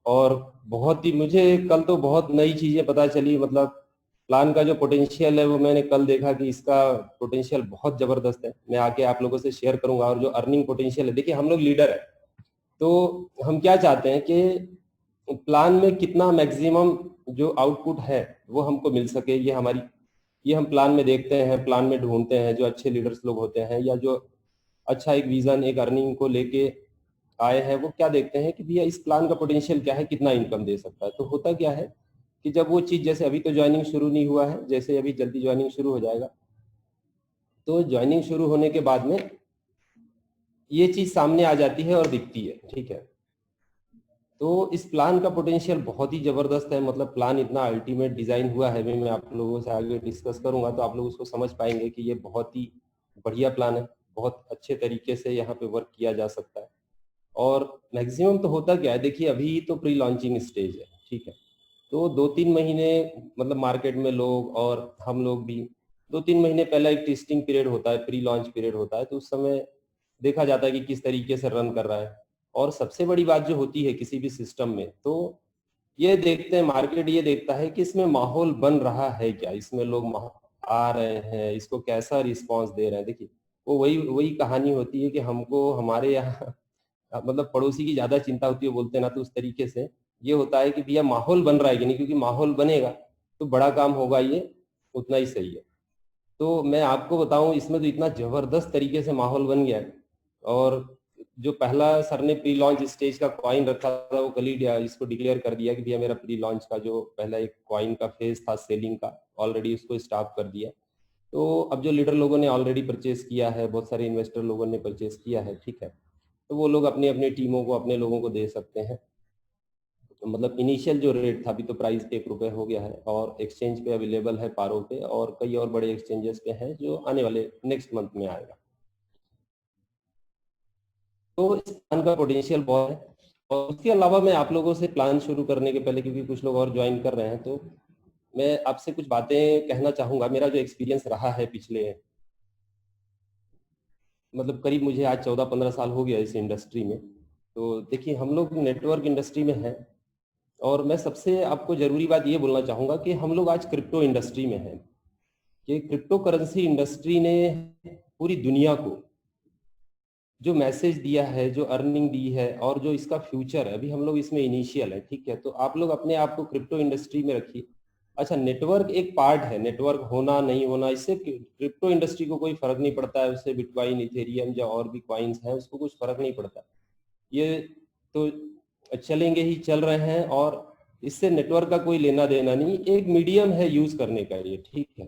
और बहुत ही मुझे कल तो बहुत नई चीजें पता चली। मतलब प्लान का जो पोटेंशियल है वो मैंने कल देखा कि इसका पोटेंशियल बहुत जबरदस्त है। मैं आके आप लोगों से शेयर करूंगा। और जो अर्निंग पोटेंशियल है, देखिए हम लोग लीडर है तो हम क्या चाहते हैं कि प्लान में कितना मैक्सिमम जो आउटपुट है वो हमको मिल सके। ये हम प्लान में देखते हैं, प्लान में ढूंढते हैं। जो अच्छे लीडर्स लोग होते हैं या जो अच्छा एक विजन एक अर्निंग को लेके आए हैं, वो क्या देखते हैं कि भैया इस प्लान का पोटेंशियल क्या है, कितना इनकम दे सकता है। तो होता क्या है कि जब वो चीज, जैसे अभी तो ज्वाइनिंग शुरू नहीं हुआ है, जैसे अभी जल्दी ज्वाइनिंग शुरू हो जाएगा, तो ज्वाइनिंग शुरू होने के बाद में ये चीज सामने आ जाती है और दिखती है। ठीक है, तो इस प्लान का पोटेंशियल बहुत ही जबरदस्त है। मतलब प्लान इतना अल्टीमेट डिजाइन हुआ है, मैं आप लोगों से आगे डिस्कस करूंगा तो आप लोग उसको समझ पाएंगे कि ये बहुत ही बढ़िया प्लान है। बहुत अच्छे तरीके से यहाँ पे वर्क किया जा सकता है। और मैक्सिमम तो होता क्या है, देखिए अभी तो प्री लॉन्चिंग स्टेज है। ठीक है, तो 2-3 महीने मतलब मार्केट में लोग और हम लोग भी 2-3 महीने पहले एक टेस्टिंग पीरियड होता है, प्री लॉन्च पीरियड होता है। तो उस समय देखा जाता है कि किस तरीके से रन कर रहा है। और सबसे बड़ी बात जो होती है किसी भी सिस्टम में, तो ये देखते हैं, मार्केट ये देखता है कि इसमें माहौल बन रहा है क्या, इसमें लोग आ रहे हैं, इसको कैसा रिस्पांस दे रहे हैं। देखिए वो वही वही कहानी होती है कि हमको हमारे यहाँ मतलब पड़ोसी की ज्यादा चिंता होती है बोलते हैं ना, तो उस तरीके से ये होता है कि भैया माहौल बन रहा है कि नहीं, क्योंकि माहौल बनेगा तो बड़ा काम होगा, ये उतना ही सही है। तो मैं आपको बताऊं, इसमें तो इतना जबरदस्त तरीके से माहौल बन गया है। और जो पहला सर ने प्री लॉन्च स्टेज का कॉइन रखा था वो कल ही इसको डिक्लेयर कर दिया कि भैया मेरा प्री लॉन्च का जो पहला एक कॉइन का फेज था सेलिंग का, ऑलरेडी उसको स्टॉप कर दिया। तो अब जो लीडर लोगों ने ऑलरेडी परचेज किया है, बहुत सारे इन्वेस्टर लोगों ने परचेज किया है, ठीक है, तो वो लोग अपनी अपनी टीमों को, अपने लोगों को दे सकते हैं। तो मतलब इनिशियल जो रेट था, अभी तो प्राइस ₹1 हो गया है और एक्सचेंज पे अवेलेबल है, पारो पे और कई और बड़े एक्सचेंजेस पे है जो आने वाले नेक्स्ट मंथ में आएगा। तो इस प्लान का पोटेंशियल बहुत है। और उसके अलावा मैं आप लोगों से प्लान शुरू करने के पहले, क्योंकि कुछ लोग और ज्वाइन कर रहे हैं, तो मैं आपसे कुछ बातें कहना चाहूंगा। मेरा जो एक्सपीरियंस रहा है पिछले, मतलब करीब मुझे आज 14-15 साल हो गया इस इंडस्ट्री में। तो देखिए हम लोग नेटवर्क इंडस्ट्री में हैं। और मैं सबसे आपको जरूरी बात ये बोलना चाहूंगा कि हम लोग आज क्रिप्टो इंडस्ट्री में हैं, कि क्रिप्टो करेंसी इंडस्ट्री ने पूरी दुनिया को जो मैसेज दिया है, जो अर्निंग दी है और जो इसका फ्यूचर है, अभी हम लोग इसमें इनिशियल है। ठीक है, तो आप लोग अपने आप को क्रिप्टो इंडस्ट्री में रखिए। अच्छा, नेटवर्क एक पार्ट है, नेटवर्क होना नहीं होना इससे क्रिप्टो इंडस्ट्री को कोई फर्क नहीं पड़ता है। उससे बिटकॉइन, इथेरियम या और भी कॉइन्स हैं, उसको कुछ फर्क नहीं पड़ता। ये तो चलेंगे ही, चल रहे हैं और इससे नेटवर्क का कोई लेना देना नहीं, एक मीडियम है यूज करने का ये। ठीक है,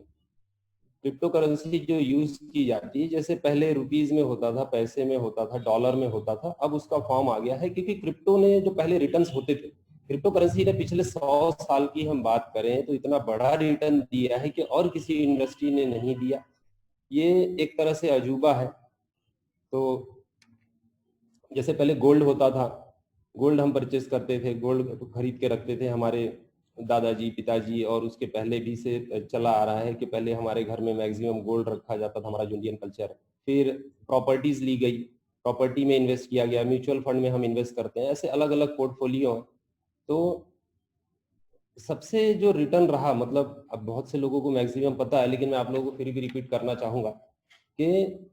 क्रिप्टो करेंसी जो यूज की जाती है, जैसे पहले रुपीज में होता था, पैसे में होता था, डॉलर में होता था, अब उसका फॉर्म आ गया है। क्योंकि क्रिप्टो ने जो पहले रिटर्न्स होते थे, क्रिप्टो करेंसी ने पिछले 100 साल की हम बात करें तो इतना बड़ा रिटर्न दिया है कि और किसी इंडस्ट्री ने नहीं दिया। ये एक तरह से अजूबा है। तो जैसे पहले गोल्ड होता था, गोल्ड हम परचेस करते थे, गोल्ड खरीद के रखते थे हमारे दादाजी, पिताजी, और उसके पहले भी से चला आ रहा है कि पहले हमारे घर में मैक्सिमम गोल्ड रखा जाता था, हमारा जो इंडियन कल्चर है। फिर प्रॉपर्टीज ली गई, प्रॉपर्टी में इन्वेस्ट किया गया, म्यूचुअल फंड में हम इन्वेस्ट करते हैं, ऐसे अलग अलग पोर्टफोलियो हैं। तो सबसे जो रिटर्न रहा, मतलब अब बहुत से लोगों को मैक्सिमम पता है, लेकिन मैं आप लोगों को फिर भी रिपीट करना चाहूंगा कि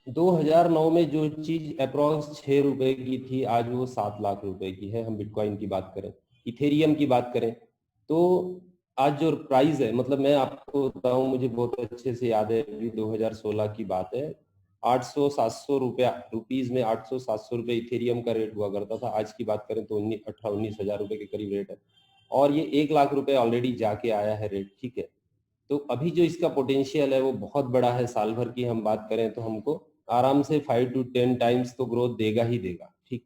2009 में जो चीज अप्रोक्स ₹6 की थी, आज वो ₹7 लाख की है। हम बिटकॉइन की बात करें, इथेरियम की बात करें, तो आज जो प्राइस है, मतलब मैं आपको बताऊं, मुझे बहुत अच्छे से याद है, अभी 2016 की बात है, 800-700 रुपया, रुपीज में 800-700 रुपये इथेरियम का रेट हुआ करता था। आज की बात करें तो 18-19 हज़ार रुपए के करीब रेट है। और ये ₹1 लाख ऑलरेडी जाके आया है रेट। ठीक है, तो अभी जो इसका पोटेंशियल है वो बहुत बड़ा है। साल भर की हम बात करें तो हमको आराम से 5 to 10 टाइम्स तो ग्रोथ देगा ही देगा। ठीक,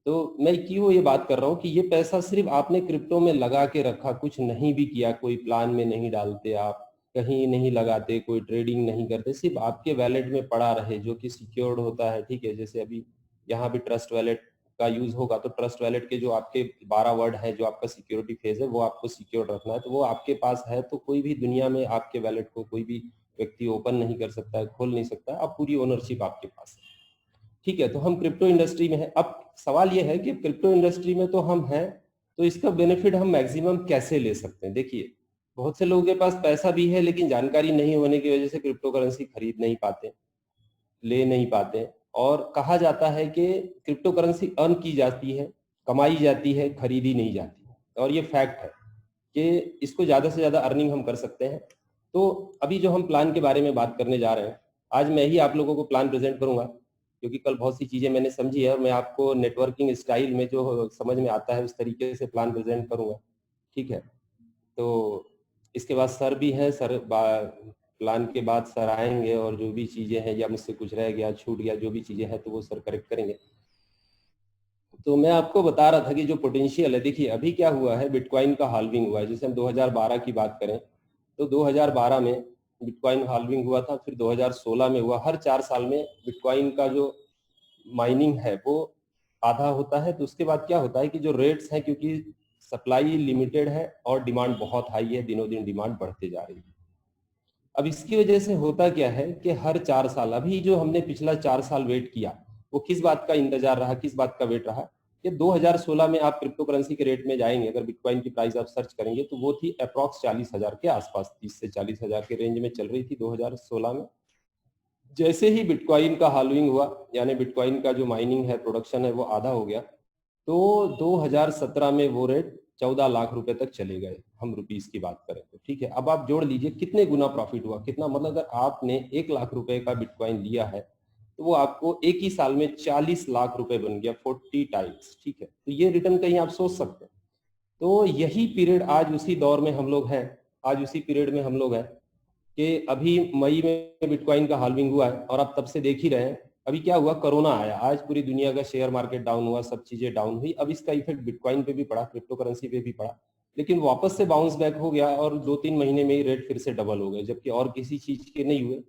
तो मैं क्यों ये बात कर रहा हूँ कि ये पैसा सिर्फ आपने क्रिप्टो में लगा के रखा, कुछ नहीं भी किया, कोई प्लान में नहीं डालते आप, कहीं नहीं लगाते, कोई ट्रेडिंग नहीं करते, सिर्फ आपके वैलेट में पड़ा रहे, जो कि सिक्योर्ड होता है। ठीक है, जैसे अभी यहाँ भी ट्रस्ट वैलेट का यूज होगा, तो ट्रस्ट वैलेट के जो आपके 12 वर्ड है, जो आपका सिक्योरिटी फेज है, वो आपको सिक्योर रखना है। तो वो आपके पास है, तो कोई भी दुनिया में आपके वैलेट को कोई भी व्यक्ति ओपन नहीं कर सकता है, खोल नहीं सकता है, अब पूरी ओनरशिप आपके पास है। ठीक है, तो हम क्रिप्टो इंडस्ट्री में हैं। अब सवाल ये है कि क्रिप्टो इंडस्ट्री में तो हम हैं, तो इसका बेनिफिट हम मैक्सिमम कैसे ले सकते हैं। देखिए, बहुत से लोगों के पास पैसा भी है लेकिन जानकारी नहीं होने की वजह से क्रिप्टो करेंसी खरीद नहीं पाते, ले नहीं पाते। और कहा जाता है कि क्रिप्टो करेंसी अर्न की जाती है, कमाई जाती है, खरीदी नहीं जाती। और ये फैक्ट है कि इसको ज़्यादा से ज़्यादा अर्निंग हम कर सकते हैं। तो अभी जो हम प्लान के बारे में बात करने जा रहे हैं, आज मैं ही आप लोगों को प्लान प्रेजेंट करूंगा, क्योंकि कल बहुत सी चीज़ें मैंने समझी है और मैं आपको नेटवर्किंग स्टाइल में जो समझ में आता है उस तरीके से प्लान प्रेजेंट करूंगा। ठीक है, तो इसके बाद सर भी हैं, सर प्लान के बाद सर आएंगे और जो भी चीज़ें हैं या मुझसे कुछ रह गया, छूट गया, जो भी चीज़ें हैं तो वो सर करेक्ट करेंगे। तो मैं आपको बता रहा था कि जो पोटेंशियल है, देखिए अभी क्या हुआ है, बिटकॉइन का हाल्विंग हुआ है। जैसे हम 2012 की बात करें तो 2012 में बिटकॉइन हाल्विंग हुआ था, फिर 2016 में हुआ। हर 4 साल में बिटकॉइन का जो माइनिंग है वो आधा होता है। तो उसके बाद क्या होता है कि जो रेट्स हैं, क्योंकि सप्लाई लिमिटेड है और डिमांड बहुत हाई है, दिनों दिन डिमांड बढ़ते जा रही है। अब इसकी वजह से होता क्या है कि हर 4 साल, अभी जो हमने पिछला 4 साल वेट किया, वो किस बात का इंतजार रहा, किस बात का वेट रहा कि 2016 में आप क्रिप्टो करेंसी के रेट में जाएंगे, अगर बिटकॉइन की प्राइस आप सर्च करेंगे तो वो थी अप्रॉक्स 40,000 के आसपास, 30 से 40,000 के रेंज में चल रही थी 2016 में। जैसे ही बिटकॉइन का हाल्विंग हुआ, यानी बिटकॉइन का जो माइनिंग है, प्रोडक्शन है, वो आधा हो गया, तो 2017 में वो रेट 14 लाख रुपए तक चले गए, हम रुपीस की बात करें तो। ठीक है, अब आप जोड़ लीजिए कितने गुना प्रॉफिट हुआ, कितना, मतलब अगर आपने 1 लाख रुपए का बिटकॉइन लिया है तो वो आपको एक ही साल में 40 लाख रुपए बन गया, 40 टाइम्स। ठीक है, तो ये रिटर्न कहीं आप सोच सकते हैं। तो यही पीरियड, आज उसी दौर में हम लोग हैं, आज उसी पीरियड में हम लोग हैं कि अभी मई में बिटकॉइन का हाल्विंग हुआ है और आप तब से देख ही रहे हैं। अभी क्या हुआ, कोरोना आया, आज पूरी दुनिया का शेयर मार्केट डाउन हुआ, सब चीजें डाउन हुई। अब इसका इफेक्ट बिटकॉइन पे भी पड़ा, क्रिप्टो करेंसी पे भी पड़ा, लेकिन वापस से बाउंस बैक हो गया और 2-3 महीने में ही रेट फिर से डबल हो गए, जबकि और किसी चीज के नहीं हुए।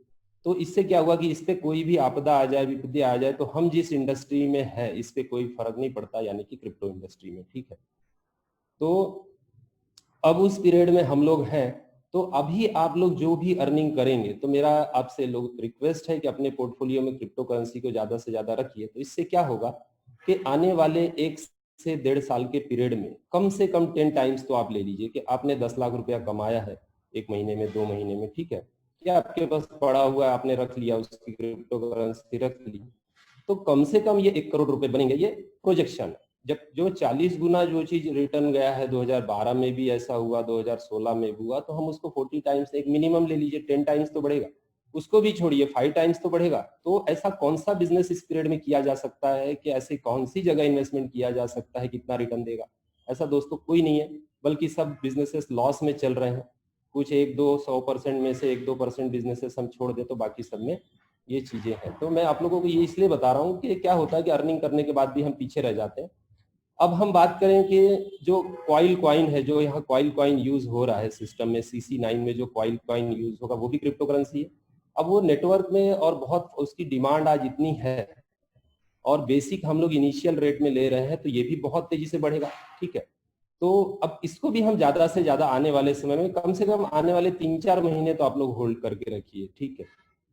तो इससे क्या हुआ कि इस पे कोई भी आपदा आ जाए, विपत्ति आ जाए, तो हम जिस इंडस्ट्री में है इस पे कोई फर्क नहीं पड़ता, यानी कि क्रिप्टो इंडस्ट्री में। ठीक है, तो अब उस पीरियड में हम लोग हैं। तो अभी आप लोग जो भी अर्निंग करेंगे, तो मेरा आपसे लोग रिक्वेस्ट है कि अपने पोर्टफोलियो में क्रिप्टो करेंसी को ज्यादा से ज्यादा रखिए। तो इससे क्या होगा कि आने वाले 1 से 1.5 साल के पीरियड में कम से कम 10 टाइम्स तो आप ले लीजिए कि आपने 10 लाख रुपया कमाया है 1 महीने में, 2 महीने में। ठीक है, या आपके पास पड़ा हुआ है, आपने रख लिया, उसकी क्रिप्टो करेंसी रख ली, तो कम से कम ये 1 करोड़ रुपए बनेंगे, ये प्रोजेक्शन है। जब जो 40 गुना जो चीज रिटर्न गया है, 2012 में भी ऐसा हुआ, 2016 में भी हुआ, तो हम उसको 40 टाइम्स एक मिनिमम ले लीजिए, 10 टाइम्स तो बढ़ेगा। उसको भी छोड़िए, 5 टाइम्स तो बढ़ेगा। तो ऐसा कौन सा बिजनेस इस पीरियड में किया जा सकता है कि ऐसी कौन सी जगह इन्वेस्टमेंट किया जा सकता है कितना रिटर्न देगा? ऐसा दोस्तों कोई नहीं है, बल्कि सब बिजनेसेस लॉस में चल रहे हैं। कुछ 1-2 100% में से 1-2% बिजनेसेस हम छोड़ दे तो बाकी सब में ये चीजें हैं। तो मैं आप लोगों को ये इसलिए बता रहा हूँ कि क्या होता है कि अर्निंग करने के बाद भी हम पीछे रह जाते हैं। अब हम बात करें कि जो कॉइल कॉइन है, जो यहाँ कॉइल कॉइन यूज हो रहा है सिस्टम में, CC9 में जो कॉइल कॉइन यूज होगा वो भी क्रिप्टो करेंसी है। अब वो नेटवर्क में और बहुत उसकी डिमांड आज इतनी है और बेसिक हम लोग इनिशियल रेट में ले रहे हैं, तो ये भी बहुत तेजी से बढ़ेगा। ठीक है, तो अब इसको भी हम ज्यादा से ज्यादा आने वाले समय में, कम से कम आने वाले 3-4 महीने तो आप लोग होल्ड करके रखिए। ठीक है,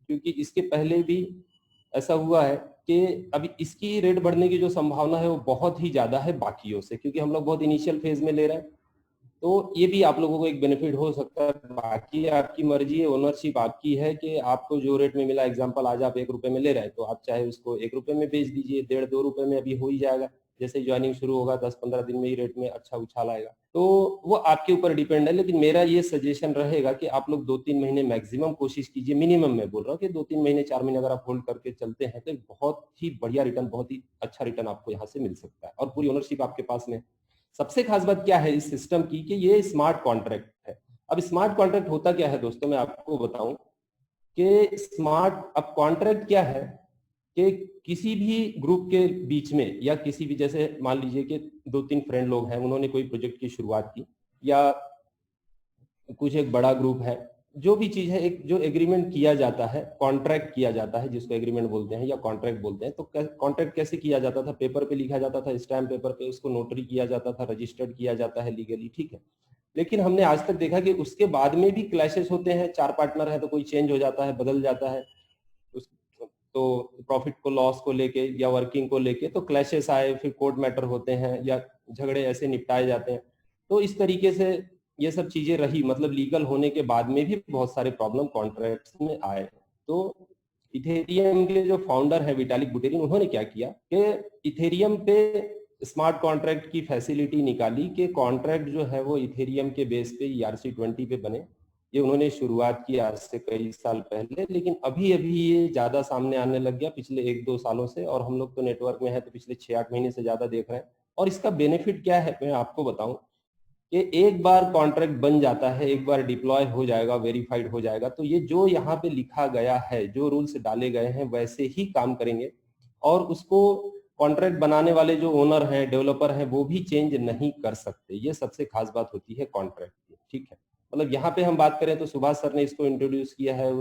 क्योंकि इसके पहले भी ऐसा हुआ है कि अभी इसकी रेट बढ़ने की जो संभावना है वो बहुत ही ज्यादा है बाकियों से, क्योंकि हम लोग बहुत इनिशियल फेज में ले रहे हैं। तो ये भी आप लोगों को एक बेनिफिट हो सकता है। बाकी आपकी मर्जी है, ओनरशिप आपकी है कि आपको जो रेट में मिला, एग्जांपल आज आप 1 रुपए में ले रहे हैं तो आप चाहे उसको 1 रुपए में बेच दीजिए, 1.5-2 रुपए में अभी हो ही जाएगा। जैसे ज्वाइनिंग शुरू होगा 10-15 दिन में ही रेट में अच्छा उछाल आएगा, तो वो आपके ऊपर डिपेंड है। लेकिन मेरा ये सजेशन रहेगा कि आप लोग 2-3 महीने मैक्सिमम कोशिश कीजिए, मिनिमम मैं बोल रहा हूँ कि 2-3 महीने 4 महीने अगर आप होल्ड करके चलते हैं तो बहुत ही बढ़िया रिटर्न, बहुत ही अच्छा रिटर्न आपको यहाँ से मिल सकता है और पूरी ओनरशिप आपके पास में। सबसे खास बात क्या है इस सिस्टम की कि ये स्मार्ट कॉन्ट्रैक्ट है। अब स्मार्ट कॉन्ट्रैक्ट होता क्या है दोस्तों, मैं आपको बताऊं कि स्मार्ट, अब कॉन्ट्रैक्ट क्या है कि किसी भी ग्रुप के बीच में या किसी भी, जैसे मान लीजिए कि 2-3 फ्रेंड लोग हैं, उन्होंने कोई प्रोजेक्ट की शुरुआत की या कुछ एक बड़ा ग्रुप है, जो भी चीज है, एक जो एग्रीमेंट किया जाता है, कॉन्ट्रैक्ट किया जाता है, जिसको एग्रीमेंट बोलते हैं या कॉन्ट्रैक्ट बोलते हैं। तो कॉन्ट्रैक्ट कैसे किया जाता था? पेपर पे लिखा जाता था, स्टैम्प पेपर पे, उसको नोटरी किया जाता था, रजिस्टर्ड किया जाता है लीगली। ठीक है, लेकिन हमने आज तक देखा कि उसके बाद में भी क्लैशेस होते हैं, 4 पार्टनर है तो कोई चेंज हो जाता है, बदल जाता है, तो प्रॉफिट को लॉस को लेके या वर्किंग को लेके तो क्लैशेस आए, फिर कोर्ट मैटर होते हैं या झगड़े ऐसे निपटाए जाते हैं। तो इस तरीके से ये सब चीजें रही, मतलब लीगल होने के बाद में भी बहुत सारे प्रॉब्लम कॉन्ट्रैक्ट्स में आए। तो इथेरियम के जो फाउंडर है विटालिक बुटेरिन, उन्होंने क्या किया कि इथेरियम पे स्मार्ट कॉन्ट्रैक्ट की फैसिलिटी निकाली कि कॉन्ट्रैक्ट जो है वो इथेरियम के बेस पे ERC-20 पे बने। ये उन्होंने शुरुआत की आज से कई साल पहले, लेकिन अभी अभी ये ज्यादा सामने आने लग गया पिछले 1-2 सालों से, और हम लोग तो नेटवर्क में है तो पिछले 6-8 महीने से ज्यादा देख रहे हैं। और इसका बेनिफिट क्या है मैं आपको बताऊं कि एक बार कॉन्ट्रैक्ट बन जाता है, एक बार डिप्लॉय हो जाएगा, वेरीफाइड हो जाएगा, तो ये जो यहाँ पे लिखा गया है, जो रूल्स डाले गए हैं वैसे ही काम करेंगे, और उसको कॉन्ट्रैक्ट बनाने वाले जो ओनर हैं, डेवलपर हैं, वो भी चेंज नहीं कर सकते। ये सबसे खास बात होती है कॉन्ट्रैक्ट की, ठीक है। मतलब यहाँ पे हम बात करें तो सुभाष सर ने इसको इंट्रोड्यूस किया है,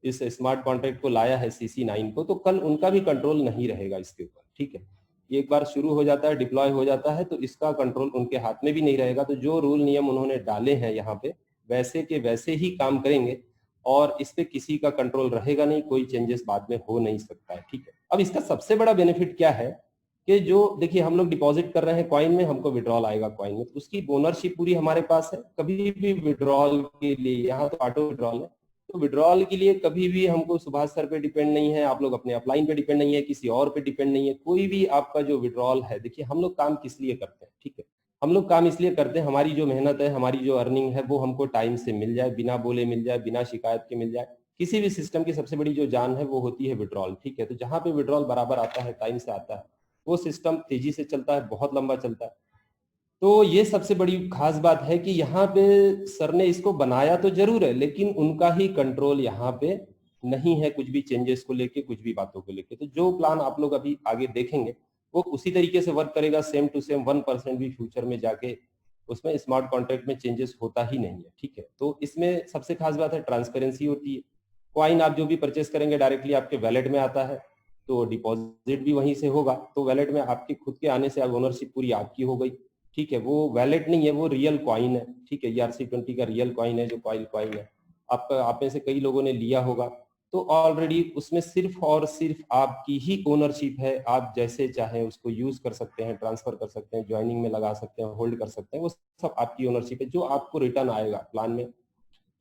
इस स्मार्ट कॉन्ट्रैक्ट को लाया है CC9 को, तो कल उनका भी कंट्रोल नहीं रहेगा इसके ऊपर, ठीक है। एक बार शुरू हो जाता है, डिप्लॉय हो जाता है, तो इसका कंट्रोल उनके हाथ में भी नहीं रहेगा। तो जो रूल नियम उन्होंने डाले हैं यहाँ पे वैसे के वैसे ही काम करेंगे, और इस पे किसी का कंट्रोल रहेगा नहीं, कोई चेंजेस बाद में हो नहीं सकता है, ठीक है। अब इसका सबसे बड़ा बेनिफिट क्या है कि जो देखिए हम लोग डिपॉजिट कर रहे हैं कॉइन में, हमको विड्रॉल आएगा कॉइन में, तो उसकी ओनरशिप पूरी हमारे पास है। कभी भी विड्रॉल के लिए, यहाँ तो ऑटो विड्रॉल है, तो विड्रॉल के लिए कभी भी हमको सुभाष सर पे डिपेंड नहीं है, आप लोग अपने अपलाइन पे डिपेंड नहीं है, किसी और पे डिपेंड नहीं है, कोई भी आपका जो विड्रॉल है। देखिए हम लोग काम किस लिए करते हैं, ठीक है, हम लोग काम इसलिए करते हैं, हमारी जो मेहनत है, हमारी जो अर्निंग है, वो हमको टाइम से मिल जाए, बिना बोले मिल जाए, बिना शिकायत के मिल जाए। किसी भी सिस्टम की सबसे बड़ी जो जान है वो होती है विड्रॉल, ठीक है। तो जहां पे विड्रॉल बराबर आता है, टाइम से आता है, वो सिस्टम तेजी से चलता है, बहुत लंबा चलता है। तो ये सबसे बड़ी खास बात है कि यहाँ पे सर ने इसको बनाया तो जरूर है, लेकिन उनका ही कंट्रोल यहाँ पे नहीं है, कुछ भी चेंजेस को लेके, कुछ भी बातों को लेके। तो जो प्लान आप लोग अभी आगे देखेंगे वो उसी तरीके से वर्क करेगा, सेम टू सेम, 1% भी फ्यूचर में जाके उसमें स्मार्ट कॉन्ट्रैक्ट में चेंजेस होता ही नहीं है, ठीक है। तो इसमें सबसे खास बात है ट्रांसपेरेंसी होती है। कॉइन आप जो भी परचेस करेंगे डायरेक्टली आपके वैलेट में आता है, तो डिपॉजिट भी वहीं से होगा, तो वैलेट में आपके खुद के आने से अब ओनरशिप पूरी आपकी हो गई, ठीक है। वो वैलेट नहीं है, वो रियल कॉइन है, ठीक है। ERC-20 का रियल कॉइन है, जो कॉइन है, आपका आप में से कई लोगों ने लिया होगा, तो ऑलरेडी उसमें सिर्फ और सिर्फ आपकी ही ओनरशिप है। आप जैसे चाहे उसको यूज कर सकते हैं, ट्रांसफर कर सकते हैं, ज्वाइनिंग में लगा सकते हैं, होल्ड कर सकते हैं, वो सब आपकी ओनरशिप है। जो आपको रिटर्न आएगा प्लान में,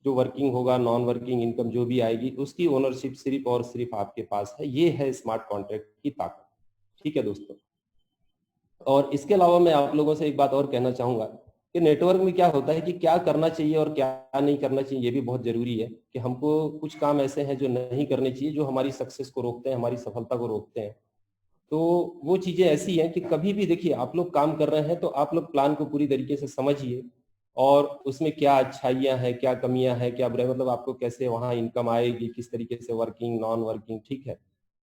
जो वर्किंग होगा, नॉन वर्किंग इनकम जो भी आएगी, उसकी ओनरशिप सिर्फ और सिर्फ आपके पास है। ये है स्मार्ट कॉन्ट्रैक्ट की ताकत, ठीक है दोस्तों। और इसके अलावा मैं आप लोगों से एक बात और कहना चाहूंगा कि नेटवर्क में क्या होता है कि क्या करना चाहिए और क्या नहीं करना चाहिए, ये भी बहुत जरूरी है। कि हमको कुछ काम ऐसे हैं जो नहीं करने चाहिए, जो हमारी सक्सेस को रोकते हैं, हमारी सफलता को रोकते हैं। तो वो चीजें ऐसी हैं कि कभी भी देखिए आप लोग काम कर रहे हैं तो आप लोग प्लान को पूरी तरीके से समझिए, और उसमें क्या अच्छाइयाँ हैं, क्या कमियां हैं, क्या बुराई, मतलब आपको कैसे वहाँ इनकम आएगी, किस तरीके से वर्किंग, नॉन वर्किंग, ठीक है।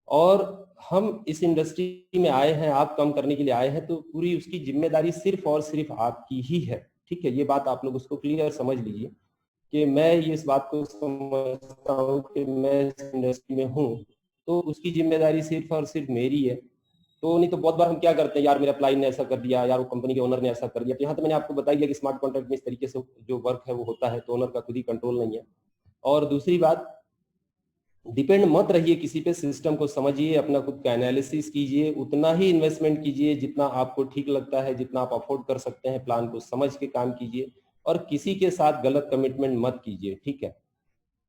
और हम इस इंडस्ट्री में आए हैं, आप काम करने के लिए आए हैं, तो पूरी उसकी जिम्मेदारी सिर्फ और सिर्फ आपकी ही है, ठीक है। ये बात आप लोग उसको क्लियर समझ लीजिए कि मैं ये इस बात को समझता हूँ कि मैं इस इंडस्ट्री में हूँ, तो उसकी जिम्मेदारी सिर्फ और सिर्फ मेरी है। तो नहीं तो बहुत बार हम क्या करते हैं, यार मेरा क्लाइंट ने ऐसा कर दिया, यार वो कंपनी के ओनर ने ऐसा कर दिया। तो यहाँ तो मैंने आपको बता दिया कि स्मार्ट कॉन्ट्रैक्ट में इस तरीके से जो वर्क है वो होता है, तो ओनर का खुद ही कंट्रोल नहीं है। और दूसरी बात, डिपेंड मत रहिए किसी पे, सिस्टम को समझिए, अपना खुद का एनालिसिस कीजिए, उतना ही इन्वेस्टमेंट कीजिए जितना आपको ठीक लगता है, जितना आप अफोर्ड कर सकते हैं, प्लान को समझ के काम कीजिए, और किसी के साथ गलत कमिटमेंट मत कीजिए, ठीक है।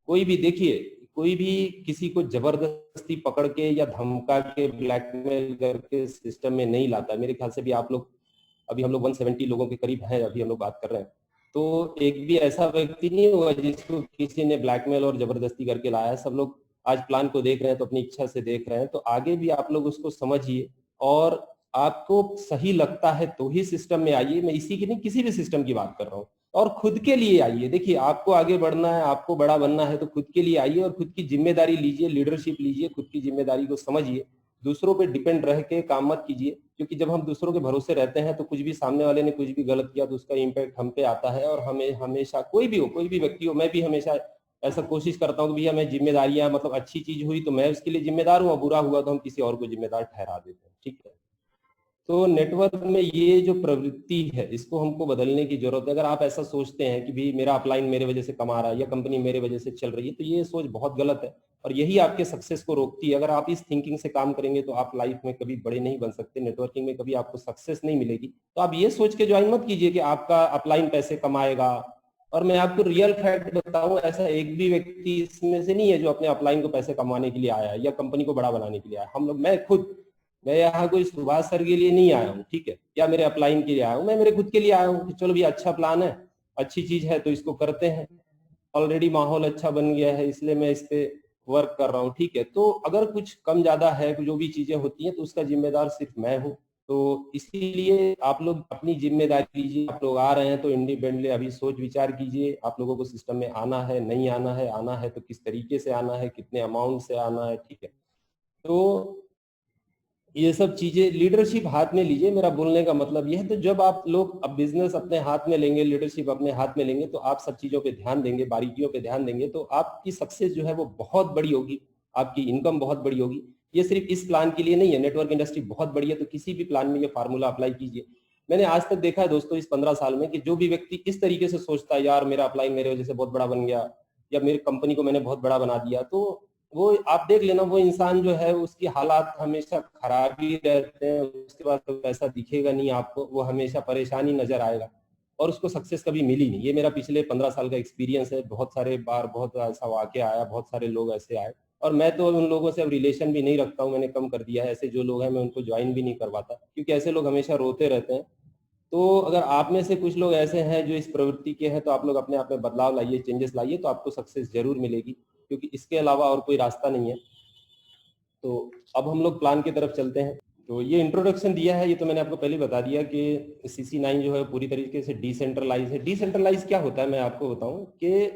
कोई भी देखिए, कोई भी किसी को जबरदस्ती पकड़ के या धमका के, ब्लैकमेल करके सिस्टम में नहीं लाता। मेरे ख्याल से भी आप लोग, अभी हम लोग 170 लोगों के करीब हैं, अभी हम लोग बात कर रहे हैं, तो एक भी ऐसा व्यक्ति नहीं हुआ जिसको किसी ने ब्लैकमेल और जबरदस्ती करके लाया है। सब लोग आज प्लान को देख रहे हैं तो अपनी इच्छा से देख रहे हैं। तो आगे भी आप लोग उसको समझिए, और आपको सही लगता है तो ही सिस्टम में आइए। मैं इसी की नहीं, किसी भी सिस्टम की बात कर रहा हूँ। और खुद के लिए आइए। देखिए आपको आगे बढ़ना है, आपको बड़ा बनना है, तो खुद के लिए आइए और खुद की जिम्मेदारी लीजिए, लीडरशिप लीजिए, खुद की जिम्मेदारी को समझिए। दूसरों पे डिपेंड रह के काम मत कीजिए, क्योंकि जब हम दूसरों के भरोसे रहते हैं तो कुछ भी सामने वाले ने कुछ भी गलत किया तो उसका इम्पैक्ट हम पे आता है। और हमें हमेशा, कोई भी हो, कोई भी व्यक्ति हो, मैं भी हमेशा ऐसा कोशिश करता हूँ कि भैया मैं जिम्मेदारियां, मतलब अच्छी चीज हुई तो मैं उसके लिए जिम्मेदार हूँ, और बुरा हुआ तो हम किसी और को जिम्मेदार ठहरा देते हैं, ठीक है। तो नेटवर्क में ये जो प्रवृत्ति है इसको हमको बदलने की जरूरत है। अगर आप ऐसा सोचते हैं कि भी मेरा अपलाइन मेरे वजह से कमा रहा है या कंपनी मेरे वजह से चल रही है, तो ये सोच बहुत गलत है और यही आपके सक्सेस को रोकती है। अगर आप इस थिंकिंग से काम करेंगे तो आप लाइफ में कभी बड़े नहीं बन सकते, नेटवर्किंग में कभी आपको सक्सेस नहीं मिलेगी। तो आप ये सोच के ज्वाइन मत कीजिए कि आपका अपलाइन पैसे कमाएगा। और मैं आपको रियल फैक्ट बताऊं, ऐसा एक भी व्यक्ति इसमें से नहीं है जो अपने अपलाइन को पैसे कमाने के लिए आया है या कंपनी को बड़ा बनाने के लिए आया। हम लोग, मैं यहाँ कोई सुभाष सर के लिए नहीं आया हूँ, ठीक है, या मेरे अपलाइन के लिए आया हूँ, मैं मेरे खुद के लिए आया हूँ कि चलो भी अच्छा प्लान है, अच्छी चीज है तो इसको करते हैं। ऑलरेडी माहौल अच्छा बन गया है इसलिए मैं इस पे वर्क कर रहा हूँ, ठीक है। तो अगर कुछ कम ज्यादा है, जो भी चीजें होती हैं, तो उसका जिम्मेदार सिर्फ मैं हूँ। तो इसीलिए आप लोग अपनी जिम्मेदारी लीजिए। आप लोग आ रहे हैं तो इंडिपेंडेंटली अभी सोच विचार कीजिए, आप लोगों को सिस्टम में आना है, नहीं आना है, आना है तो किस तरीके से आना है, कितने अमाउंट से आना है, ठीक है। तो ये सब चीजें लीडरशिप हाथ में लीजिए, मेरा बोलने का मतलब यह है। तो जब आप लोग अब बिजनेस अपने हाथ में लेंगे, लीडरशिप अपने हाथ में लेंगे, तो आप सब चीजों पे ध्यान देंगे, बारीकियों पे ध्यान देंगे, तो आपकी सक्सेस जो है वो बहुत बड़ी होगी, आपकी इनकम बहुत बड़ी होगी। ये सिर्फ इस प्लान के लिए नहीं है, नेटवर्क इंडस्ट्री बहुत बड़ी है, तो किसी भी प्लान में ये फार्मूला अप्लाई कीजिए। मैंने आज तक देखा है दोस्तों इस 15 साल में कि जो भी व्यक्ति इस तरीके से सोचता है, यार मेरा अप्लाई मेरे वजह से बहुत बड़ा बन गया या मेरी कंपनी को मैंने बहुत बड़ा बना दिया, तो वो आप देख लेना, वो इंसान जो है उसकी हालात हमेशा खराब ही रहते हैं, उसके बाद तो पैसा दिखेगा नहीं आपको, वो हमेशा परेशानी नजर आएगा और उसको सक्सेस कभी मिली नहीं। ये मेरा पिछले 15 साल का एक्सपीरियंस है। बहुत सारे बार बहुत ऐसा वाकया आया, बहुत सारे लोग ऐसे आए और मैं तो उन लोगों से अब रिलेशन भी नहीं रखता हूँ, मैंने कम कर दिया है। ऐसे जो लोग हैं मैं उनको ज्वाइन भी नहीं करवाता, क्योंकि ऐसे लोग हमेशा रोते रहते हैं। तो अगर आप में से कुछ लोग ऐसे हैं जो इस प्रवृत्ति के हैं, तो आप लोग अपने आप में बदलाव लाइए, चेंजेस लाइए, तो आपको सक्सेस जरूर मिलेगी, क्योंकि इसके अलावा और कोई रास्ता नहीं है। तो अब हम लोग प्लान की तरफ चलते हैं। तो ये इंट्रोडक्शन दिया है, ये तो मैंने आपको पहले बता दिया कि CC9 जो है पूरी तरीके से डिसेंट्रलाइज है। डिसेंट्रलाइज क्या होता है मैं आपको बताऊं कि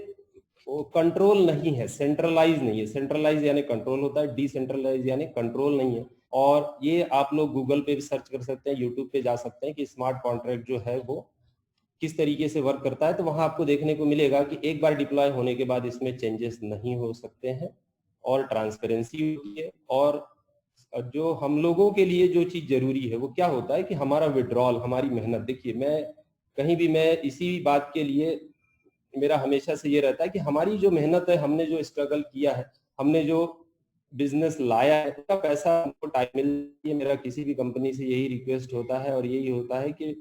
वो कंट्रोल नहीं है, सेंट्रलाइज नहीं है। सेंट्रलाइज यानी कंट्रोल होता है, डिसेंट्रलाइज यानी कंट्रोल नहीं है। और ये आप लोग गूगल पे भी सर्च कर सकते हैं, यूट्यूब पे जा सकते हैं कि स्मार्ट कॉन्ट्रैक्ट जो है वो किस तरीके से वर्क करता है। तो वहां आपको देखने को मिलेगा कि एक बार डिप्लॉय होने के बाद इसमें चेंजेस नहीं हो सकते हैं और ट्रांसपेरेंसी होती है। और जो हम लोगों के लिए जो चीज जरूरी है वो क्या होता है कि हमारा विड्रॉल, हमारी मेहनत। देखिए, मैं कहीं भी, मैं इसी बात के लिए मेरा हमेशा से ये रहता है कि हमारी जो मेहनत है, हमने जो स्ट्रगल किया है, हमने जो बिजनेस लाया है, उसका पैसा हमको टाइम मिल। ये मेरा किसी भी कंपनी से यही रिक्वेस्ट होता है और यही होता है कि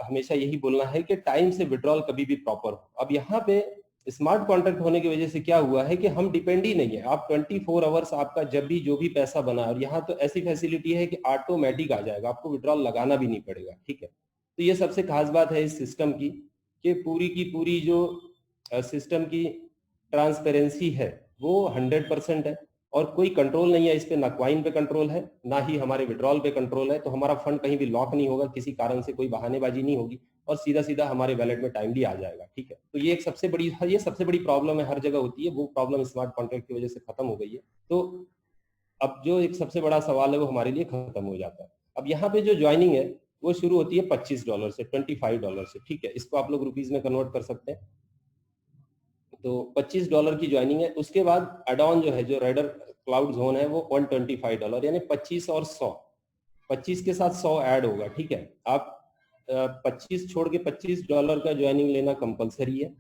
हमेशा यही बोलना है कि टाइम से विड्रॉल कभी भी प्रॉपर हो। अब यहाँ पे स्मार्ट कॉन्ट्रैक्ट होने की वजह से क्या हुआ है कि हम डिपेंड ही नहीं है। आप 24 आवर्स आपका जब भी जो भी पैसा बना, और यहाँ तो ऐसी फैसिलिटी है कि ऑटोमेटिक आ जाएगा, आपको विड्रॉल लगाना भी नहीं पड़ेगा, ठीक है। तो ये सबसे खास बात है इस सिस्टम की कि पूरी की पूरी जो सिस्टम की ट्रांसपेरेंसी है वो 100% है और कोई कंट्रोल नहीं है इस पे। ना क्वाइन पे कंट्रोल है, ना ही हमारे विड्रॉल पे कंट्रोल है। तो हमारा फंड कहीं भी लॉक नहीं होगा, किसी कारण से कोई बहानेबाजी नहीं होगी और सीधा सीधा हमारे वैलेट में टाइमली आ जाएगा, ठीक है। तो ये एक सबसे बड़ी प्रॉब्लम है, हर जगह होती है। वो प्रॉब्लम स्मार्ट कॉन्ट्रैक्ट की वजह से खत्म हो गई है। तो अब जो एक सबसे बड़ा सवाल है वो हमारे लिए खत्म हो जाता है। अब यहाँ पे जो ज्वाइनिंग है वो शुरू होती है $25 से, $25 से, ठीक है। इसको आप लोग रुपीज में कन्वर्ट कर सकते हैं। तो $25 की ज्वाइनिंग है। उसके बाद एड ऑन जो है, जो राइडर क्लाउड जोन है, वो $125 यानी 25 और 100, 25 के साथ 100 ऐड होगा, ठीक है। आप 25 छोड़ के $25 का ज्वाइनिंग लेना कंपलसरी है।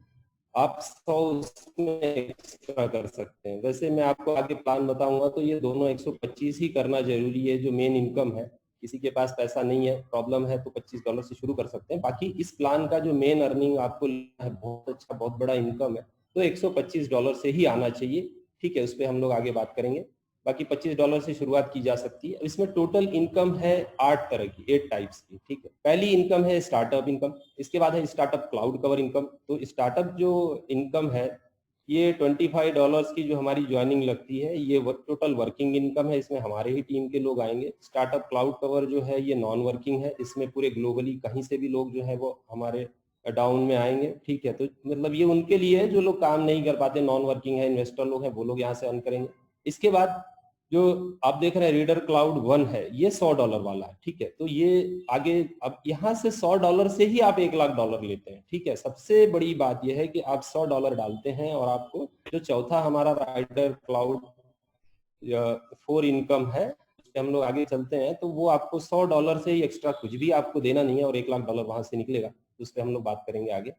आप 100 उसमें एक्स्ट्रा कर सकते हैं। वैसे मैं आपको आगे प्लान बताऊंगा, तो ये दोनों 125 ही करना जरूरी है जो मेन इनकम है। किसी के पास पैसा नहीं है, प्रॉब्लम है, तो $25 से शुरू कर सकते हैं। बाकी इस प्लान का जो मेन अर्निंग आपको है, बहुत अच्छा, बहुत बड़ा इनकम है, तो $125 से ही आना चाहिए, ठीक है। उस पर हम लोग आगे बात करेंगे। बाकी $25 से शुरुआत की जा सकती है। इसमें टोटल इनकम है 8 तरह की, 8 टाइप्स की, ठीक है। पहली इनकम है स्टार्टअप इनकम, इसके बाद है स्टार्टअप क्लाउड कवर इनकम। तो स्टार्टअप जो इनकम है ये $25 की जो हमारी ज्वाइनिंग लगती है, ये टोटल वर्किंग इनकम है। इसमें हमारे ही टीम के लोग आएंगे। स्टार्टअप क्लाउड कवर जो है ये नॉन वर्किंग है, इसमें पूरे ग्लोबली कहीं से भी लोग जो है वो हमारे डाउन में आएंगे, ठीक है। तो मतलब ये उनके लिए है जो लोग काम नहीं कर पाते, नॉन वर्किंग है, इन्वेस्टर लोग हैं, वो लोग यहाँ से अर्न करेंगे। इसके बाद जो आप देख रहे हैं रीडर क्लाउड 1 है, ये $100 वाला है, ठीक है। तो ये आगे, अब यहाँ से $100 से ही आप $1,00,000 लेते हैं, ठीक है। सबसे बड़ी बात यह है कि आप $100 डालते हैं और आपको जो चौथा हमारा राइडर क्लाउड 4 इनकम है, पे हम लोग आगे चलते हैं, तो वो आपको $100 से ही एक्स्ट्रा कुछ भी आपको देना नहीं है और $1,00,000 वहां से निकलेगा, उस पर हम लोग बात करेंगे आगे।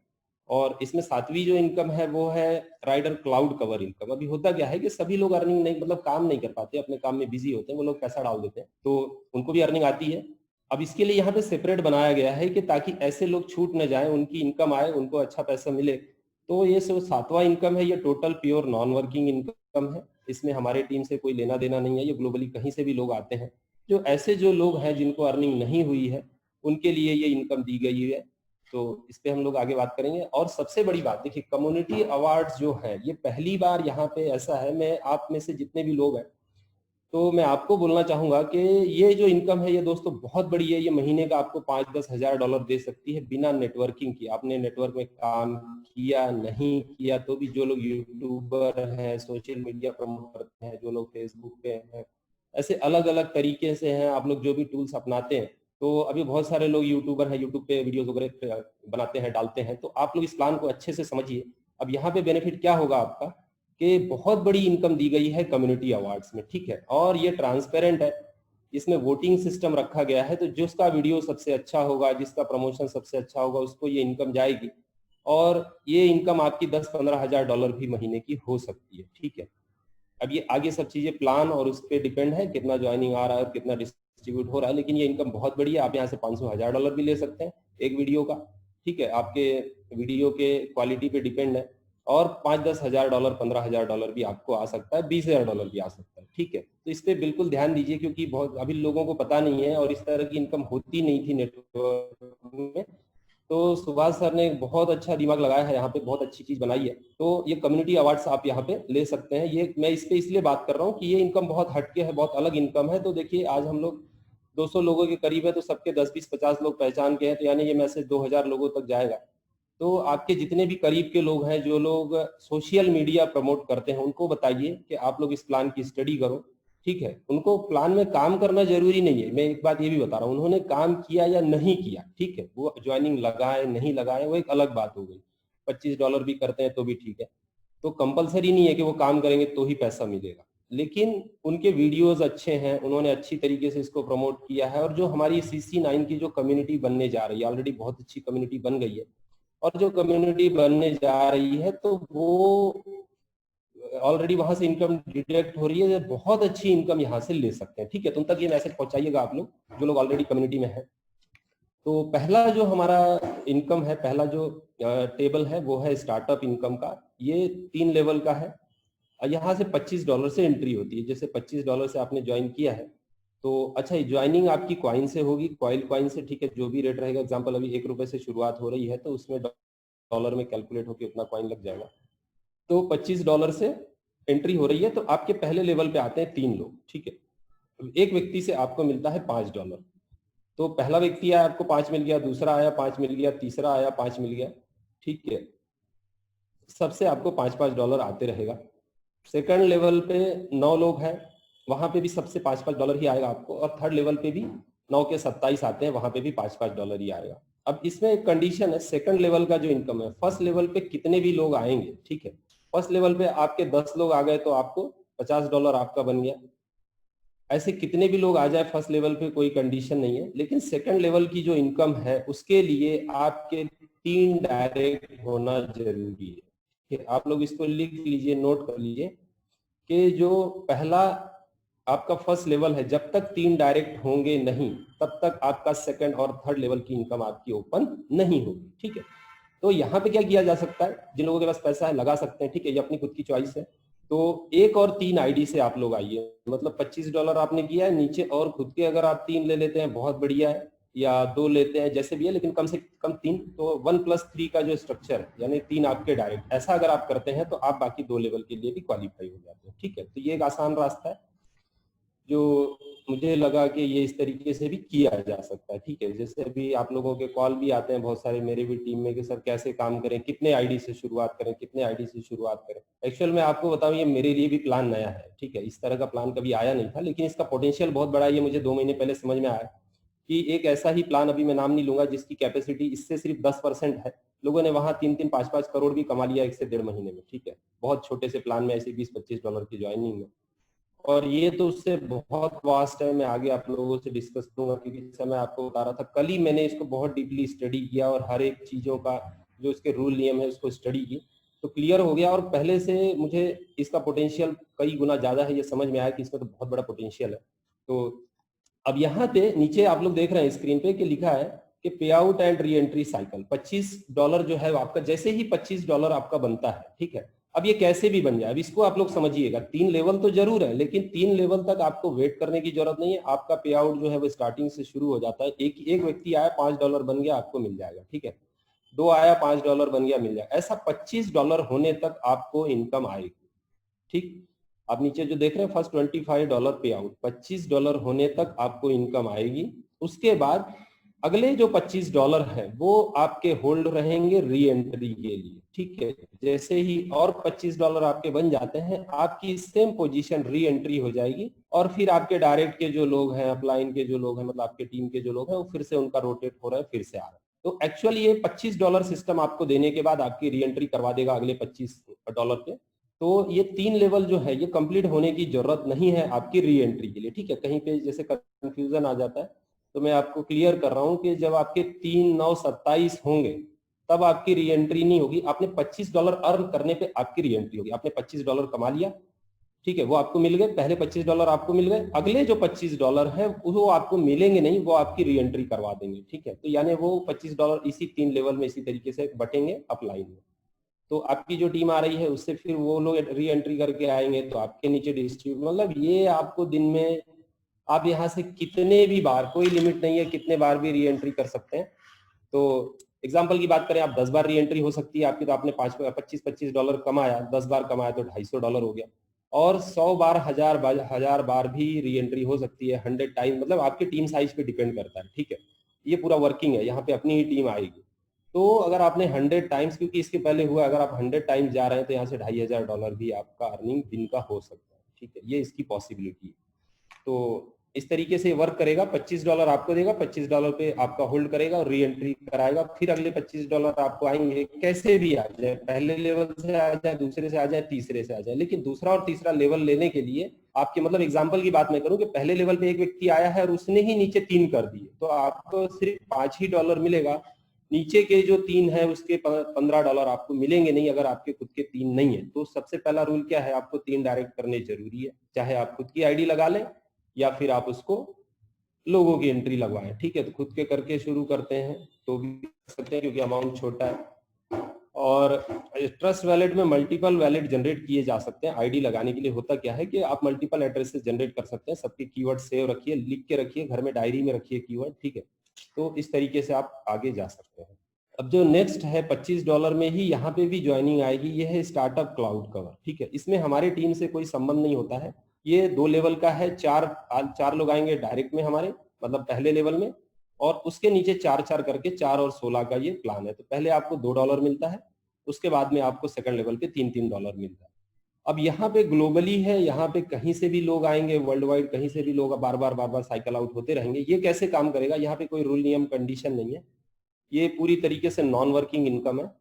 और इसमें 7वीं जो इनकम है वो है राइडर क्लाउड कवर इनकम। अभी होता क्या है कि सभी लोग अर्निंग नहीं, मतलब काम नहीं कर पाते, अपने काम में बिजी होते हैं, वो लोग पैसा डाल देते हैं, तो उनको भी अर्निंग आती है। अब इसके लिए यहाँ पे सेपरेट बनाया गया है कि ताकि ऐसे लोग छूट न जाए, उनकी इनकम आए, उनको अच्छा पैसा मिले। तो ये जो 7वां इनकम है, ये total pure non working income है। इसमें हमारे टीम से कोई लेना देना नहीं है, ये ग्लोबली कहीं से भी लोग आते हैं। जो ऐसे जो लोग हैं जिनको अर्निंग नहीं हुई है, उनके लिए ये इनकम दी गई है, तो इस पे हम लोग आगे बात करेंगे। और सबसे बड़ी बात देखिए, कम्युनिटी अवार्ड्स जो है ये पहली बार यहाँ पे ऐसा है, मैं आप में से जितने भी लोग हैं, तो मैं आपको बोलना चाहूंगा कि ये जो इनकम है ये दोस्तों बहुत बड़ी है। ये महीने का आपको $5-10 हज़ार दे सकती है बिना नेटवर्किंग की। आपने नेटवर्क में काम किया नहीं किया तो भी, जो लोग यूट्यूबर हैं, सोशल मीडिया प्रमोट करते हैं, जो लोग फेसबुक पे हैं, ऐसे अलग अलग तरीके से हैं, आप लोग जो भी टूल्स अपनाते हैं, तो अभी बहुत सारे लोग यूट्यूबर हैं, यूट्यूब पे वीडियोस वगैरह बनाते हैं, डालते हैं, तो आप लोग इस प्लान को अच्छे से समझिए। अब यहाँ पे बेनिफिट क्या होगा आपका कि बहुत बड़ी इनकम दी गई है कम्युनिटी अवार्ड्स में, ठीक है, और ये ट्रांसपेरेंट है, इसमें वोटिंग सिस्टम रखा गया है, तो जिसका वीडियो सबसे अच्छा होगा, जिसका प्रमोशन सबसे अच्छा होगा, उसको ये इनकम जाएगी। और ये इनकम आपकी $10-15 हज़ार भी महीने की हो सकती है, ठीक है। अब ये आगे सब चीजें प्लान और उस पर डिपेंड है, कितना ज्वाइनिंग आ रहा है और कितना डिस्ट्रीब्यूट हो रहा है, लेकिन ये इनकम बहुत बड़ी है। आप यहाँ से $500 हज़ार भी ले सकते हैं एक वीडियो का, ठीक है, आपके वीडियो के क्वालिटी पे डिपेंड है। और $5-10 हज़ार, $15 हज़ार भी आपको आ सकता है, $20 हज़ार भी आ सकता है, ठीक है। तो इस पे बिल्कुल ध्यान दीजिए, क्योंकि बहुत अभी लोगों को पता नहीं है और इस तरह की इनकम होती नहीं थी नेटवर्क में। तो सुभाष सर ने बहुत अच्छा दिमाग लगाया है, यहाँ पे बहुत अच्छी चीज बनाई है। तो ये कम्युनिटी अवार्ड्स आप यहाँ पे ले सकते हैं। ये मैं इस पे इसलिए बात कर रहा हूँ कि ये इनकम बहुत हटके है, बहुत अलग इनकम है। तो देखिए, आज हम लोग 200 लोगों के करीब है, तो सबके 10-20-50 लोग पहचान के हैं, तो यानी ये मैसेज 2000 लोगों तक जाएगा। तो आपके जितने भी करीब के लोग हैं, जो लोग सोशल मीडिया प्रमोट करते हैं, उनको बताइए कि आप लोग इस प्लान की स्टडी करो, ठीक है। उनको प्लान में काम करना जरूरी नहीं है, मैं एक बात ये भी बता रहा हूँ, उन्होंने काम किया या नहीं किया, ठीक है, वो ज्वाइनिंग लगाए नहीं लगाए वो एक अलग बात हो गई। $25 भी करते हैं तो भी ठीक है। तो कंपलसरी नहीं है कि वो काम करेंगे तो ही पैसा मिलेगा, लेकिन उनके वीडियोस अच्छे हैं, उन्होंने अच्छी तरीके से इसको प्रमोट किया है। और जो हमारी CC9 की जो कम्युनिटी बनने जा रही है, ऑलरेडी बहुत अच्छी कम्युनिटी बन गई है, और जो कम्युनिटी बनने जा रही है, तो वो ऑलरेडी वहां से इनकम डिटेक्ट हो रही है, बहुत अच्छी इनकम यहाँ से ले सकते हैं, ठीक है। तुम तक ये मैसेज पहुंचाइएगा आप लोग जो लोग ऑलरेडी कम्युनिटी में हैं। तो पहला जो हमारा इनकम है, पहला जो टेबल है, वो है स्टार्टअप इनकम का। ये 3 लेवल का है। यहाँ से $25 से एंट्री होती है। जैसे $25 से आपने ज्वाइन किया है, तो अच्छा, ज्वाइनिंग आपकी कॉइन से होगी, कॉइल कॉइन से, ठीक है, जो भी रेट रहेगा। एग्जाम्पल अभी ₹1 से शुरुआत हो रही है, तो उसमें डॉलर में कैलकुलेट होकर उतना कॉइन लग जाएगा। तो $25 से एंट्री हो रही है, तो आपके पहले लेवल पे आते हैं 3 लोग, ठीक है। एक व्यक्ति से आपको मिलता है $5। तो पहला व्यक्ति आया, आपको 5 मिल गया, दूसरा आया 5 मिल गया, तीसरा आया 5 मिल गया, ठीक है। सबसे आपको $5-5 आते रहेगा। सेकंड लेवल पे 9 लोग हैं, वहां पे भी सबसे $5-5 ही आएगा आपको। और थर्ड लेवल पे भी 9 के 27 आते हैं, वहां पे भी $5-5 ही आएगा। अब इसमें एक कंडीशन है, सेकंड लेवल का जो इनकम है, फर्स्ट लेवल पे कितने भी लोग आएंगे, ठीक है। फर्स्ट लेवल पे आपके 10 लोग आ गए तो आपको $50 आपका बन गया। ऐसे कितने भी लोग आ जाए फर्स्ट लेवल पे कोई कंडीशन नहीं है, लेकिन सेकंड लेवल की जो इनकम है उसके लिए आपके 3 डायरेक्ट होना जरूरी है, ठीक है। आप लोग इसको लिख लीजिए, नोट कर लीजिए कि जो पहला आपका फर्स्ट लेवल है, जब तक 3 डायरेक्ट होंगे नहीं, तब तक आपका सेकंड और थर्ड लेवल की इनकम आपकी ओपन नहीं होगी, ठीक है। तो यहाँ पे क्या किया जा सकता है, जिन लोगों के पास पैसा है लगा सकते हैं, ठीक है, ये अपनी खुद की चॉइस है। तो 1 और 3 आईडी से आप लोग आइए, मतलब $25 आपने किया है, नीचे और खुद के अगर आप 3 ले लेते हैं बहुत बढ़िया है, या 2 लेते हैं जैसे भी है, लेकिन कम से कम 3। तो 1+3 का जो स्ट्रक्चर है, यानी 3 आपके डायरेक्ट, ऐसा अगर आप करते हैं तो आप बाकी 2 लेवल के लिए भी क्वालिफाई हो जाते हैं, ठीक है। तो ये एक आसान रास्ता है जो मुझे लगा कि ये इस तरीके से भी किया जा सकता है, ठीक है। जैसे अभी आप लोगों के कॉल भी आते हैं बहुत सारे, मेरे भी टीम में, कि सर कैसे काम करें, कितने आईडी से शुरुआत करें, कितने आईडी से शुरुआत करें। एक्चुअल में आपको बताऊं, ये मेरे लिए भी प्लान नया है, ठीक है। इस तरह का प्लान कभी आया नहीं था, लेकिन इसका पोटेंशियल बहुत बड़ा है। ये मुझे 2 महीने पहले समझ में आया कि एक ऐसा ही प्लान, अभी मैं नाम नहीं लूंगा, जिसकी कैपेसिटी इससे सिर्फ 10% है, लोगों ने वहां 3-3, 5-5 करोड़ भी कमा लिया 1 से 1.5 महीने में, ठीक है। बहुत छोटे से प्लान में, ऐसे $20-25 की ज्वाइनिंग में। और ये तो उससे बहुत वास्ट है, मैं आगे आप लोगों से डिस्कस करूंगा, क्योंकि जैसे मैं आपको बता रहा था कल ही मैंने इसको बहुत डीपली स्टडी किया और हर एक चीज़ों का जो इसके रूल नियम है उसको स्टडी की, तो क्लियर हो गया। और पहले से मुझे इसका पोटेंशियल कई गुना ज़्यादा है, ये समझ में आया कि इसमें तो बहुत बड़ा पोटेंशियल है। तो अब यहाँ पे नीचे आप लोग देख रहे हैं स्क्रीन पे कि लिखा है कि पे out and re entry cycle. $25 जो है आपका, जैसे ही $25 आपका बनता है, ठीक है, अब ये कैसे भी बन जाए, अब इसको आप लोग समझिएगा। 3 लेवल तो जरूर है, लेकिन 3 लेवल तक आपको वेट करने की जरूरत नहीं है। आपका पे आउट जो है वो स्टार्टिंग से शुरू हो जाता है। एक व्यक्ति आया, $5 बन गया, आपको मिल जाएगा, ठीक है। 2 आया, $5 बन गया, मिल जाएगा। ऐसा $25 होने तक आपको इनकम आएगी, ठीक। आप नीचे जो देख रहे हैं फर्स्ट $25 पे आउट, $25 होने तक आपको इनकम आएगी। उसके बाद अगले जो $25 है वो आपके होल्ड रहेंगे री एंट्री के लिए, ठीक है। जैसे ही और $25 आपके बन जाते हैं, आपकी सेम पोजीशन री एंट्री हो जाएगी और फिर आपके डायरेक्ट के जो लोग हैं, अपलाइन के जो लोग हैं, मतलब आपके टीम के जो लोग हैं, वो फिर से उनका रोटेट हो रहा है, फिर से आ रहा है। तो एक्चुअली ये $25 सिस्टम आपको देने के बाद आपकी री एंट्री करवा देगा अगले $25 पे। तो ये 3 लेवल जो है ये कंप्लीट होने की जरूरत नहीं है आपकी री एंट्री के लिए, ठीक है। कहीं पे जैसे कंफ्यूजन आ जाता है, तो मैं आपको क्लियर कर रहा हूं कि जब आपके 3, 9, 27 होंगे तब आपकी री एंट्री नहीं होगी। आपने $25 अर्न करने पे आपकी री एंट्री होगी। आपने $25 कमा लिया, ठीक है, वो आपको मिल गए, पहले $25 आपको मिल गए। अगले जो $25 है वो आपको मिलेंगे नहीं, वो आपकी री एंट्री करवा देंगे, ठीक है। तो यानी वो $25 इसी 3 लेवल में इसी तरीके से बटेंगे अपलाइन में। तो आपकी जो टीम आ रही है उससे फिर वो लोग री एंट्री करके आएंगे, तो आपके नीचे डिस्ट्रीब्यूट, मतलब ये आपको दिन में आप यहाँ से कितने भी बार, कोई लिमिट नहीं है, कितने बार भी री एंट्री कर सकते हैं। तो एग्जाम्पल की बात करें, आप 10 बार री एंट्री हो सकती है आपकी। तो आपने $25 कमाया, 10 बार कमाया तो $250 हो गया। और 100 बार, हजार बार भी री एंट्री हो सकती है, 100 टाइम, मतलब आपकी टीम साइज पे डिपेंड करता है, ठीक है। ये पूरा वर्किंग है, यहाँ पे अपनी ही टीम आएगी। तो अगर आपने 100 टाइम्स, क्योंकि इसके पहले हुआ, अगर आप 100 टाइम्स जा रहे हैं तो यहाँ से $2500 भी आपका अर्निंग दिन का हो सकता है, ठीक है। ये इसकी पॉसिबिलिटी है। तो इस तरीके से वर्क करेगा। $25 आपको देगा, $25 पे आपका होल्ड करेगा और री एंट्री कराएगा। फिर अगले $25 आपको आएंगे, कैसे भी आ जाए, पहले लेवल से आ जाए, दूसरे से आ जाए, तीसरे से आ जाए। लेकिन दूसरा और तीसरा लेवल लेने के लिए आपके, मतलब एग्जाम्पल की बात मैं करूं कि पहले लेवल पे एक व्यक्ति आया है और उसने ही नीचे 3 कर दिए, तो आपको सिर्फ $5 ही मिलेगा। नीचे के जो 3 है उसके $15 आपको मिलेंगे नहीं, अगर आपके खुद के 3 नहीं है। तो सबसे पहला रूल क्या है, आपको 3 डायरेक्ट करने जरूरी है, चाहे आप खुद की आईडी लगा लें या फिर आप उसको लोगों की एंट्री लगवाएं, ठीक है। तो खुद के करके शुरू करते हैं तो भी कर सकते हैं, क्योंकि अमाउंट छोटा है। और ट्रस्ट वैलेट में मल्टीपल वैलेट जनरेट किए जा सकते हैं। आईडी लगाने के लिए होता क्या है कि आप मल्टीपल एड्रेसेस जनरेट कर सकते हैं। सबके कीवर्ड सेव रखिए, लिख के रखिए, घर में डायरी में रखिए कीवर्ड, ठीक है। तो इस तरीके से आप आगे जा सकते हैं। अब जो नेक्स्ट है $25 में ही यहाँ पे भी ज्वाइनिंग आएगी, ये है स्टार्टअप क्लाउड कवर, ठीक है। इसमें हमारी टीम से कोई संबंध नहीं होता है। ये 2 लेवल का है। चार लोग आएंगे डायरेक्ट में हमारे, मतलब पहले लेवल में, और उसके नीचे 4 करके 4 और 16 का ये प्लान है। तो पहले आपको $2 मिलता है, उसके बाद में आपको सेकंड लेवल पे $3 मिलता है। अब यहाँ पे ग्लोबली है, यहाँ पे कहीं से भी लोग आएंगे, वर्ल्ड वाइड कहीं से भी लोग बार बार साइकिल आउट होते रहेंगे। ये कैसे काम करेगा, यहाँ पे कोई रूल नियम कंडीशन नहीं है, ये पूरी तरीके से नॉन वर्किंग इनकम है।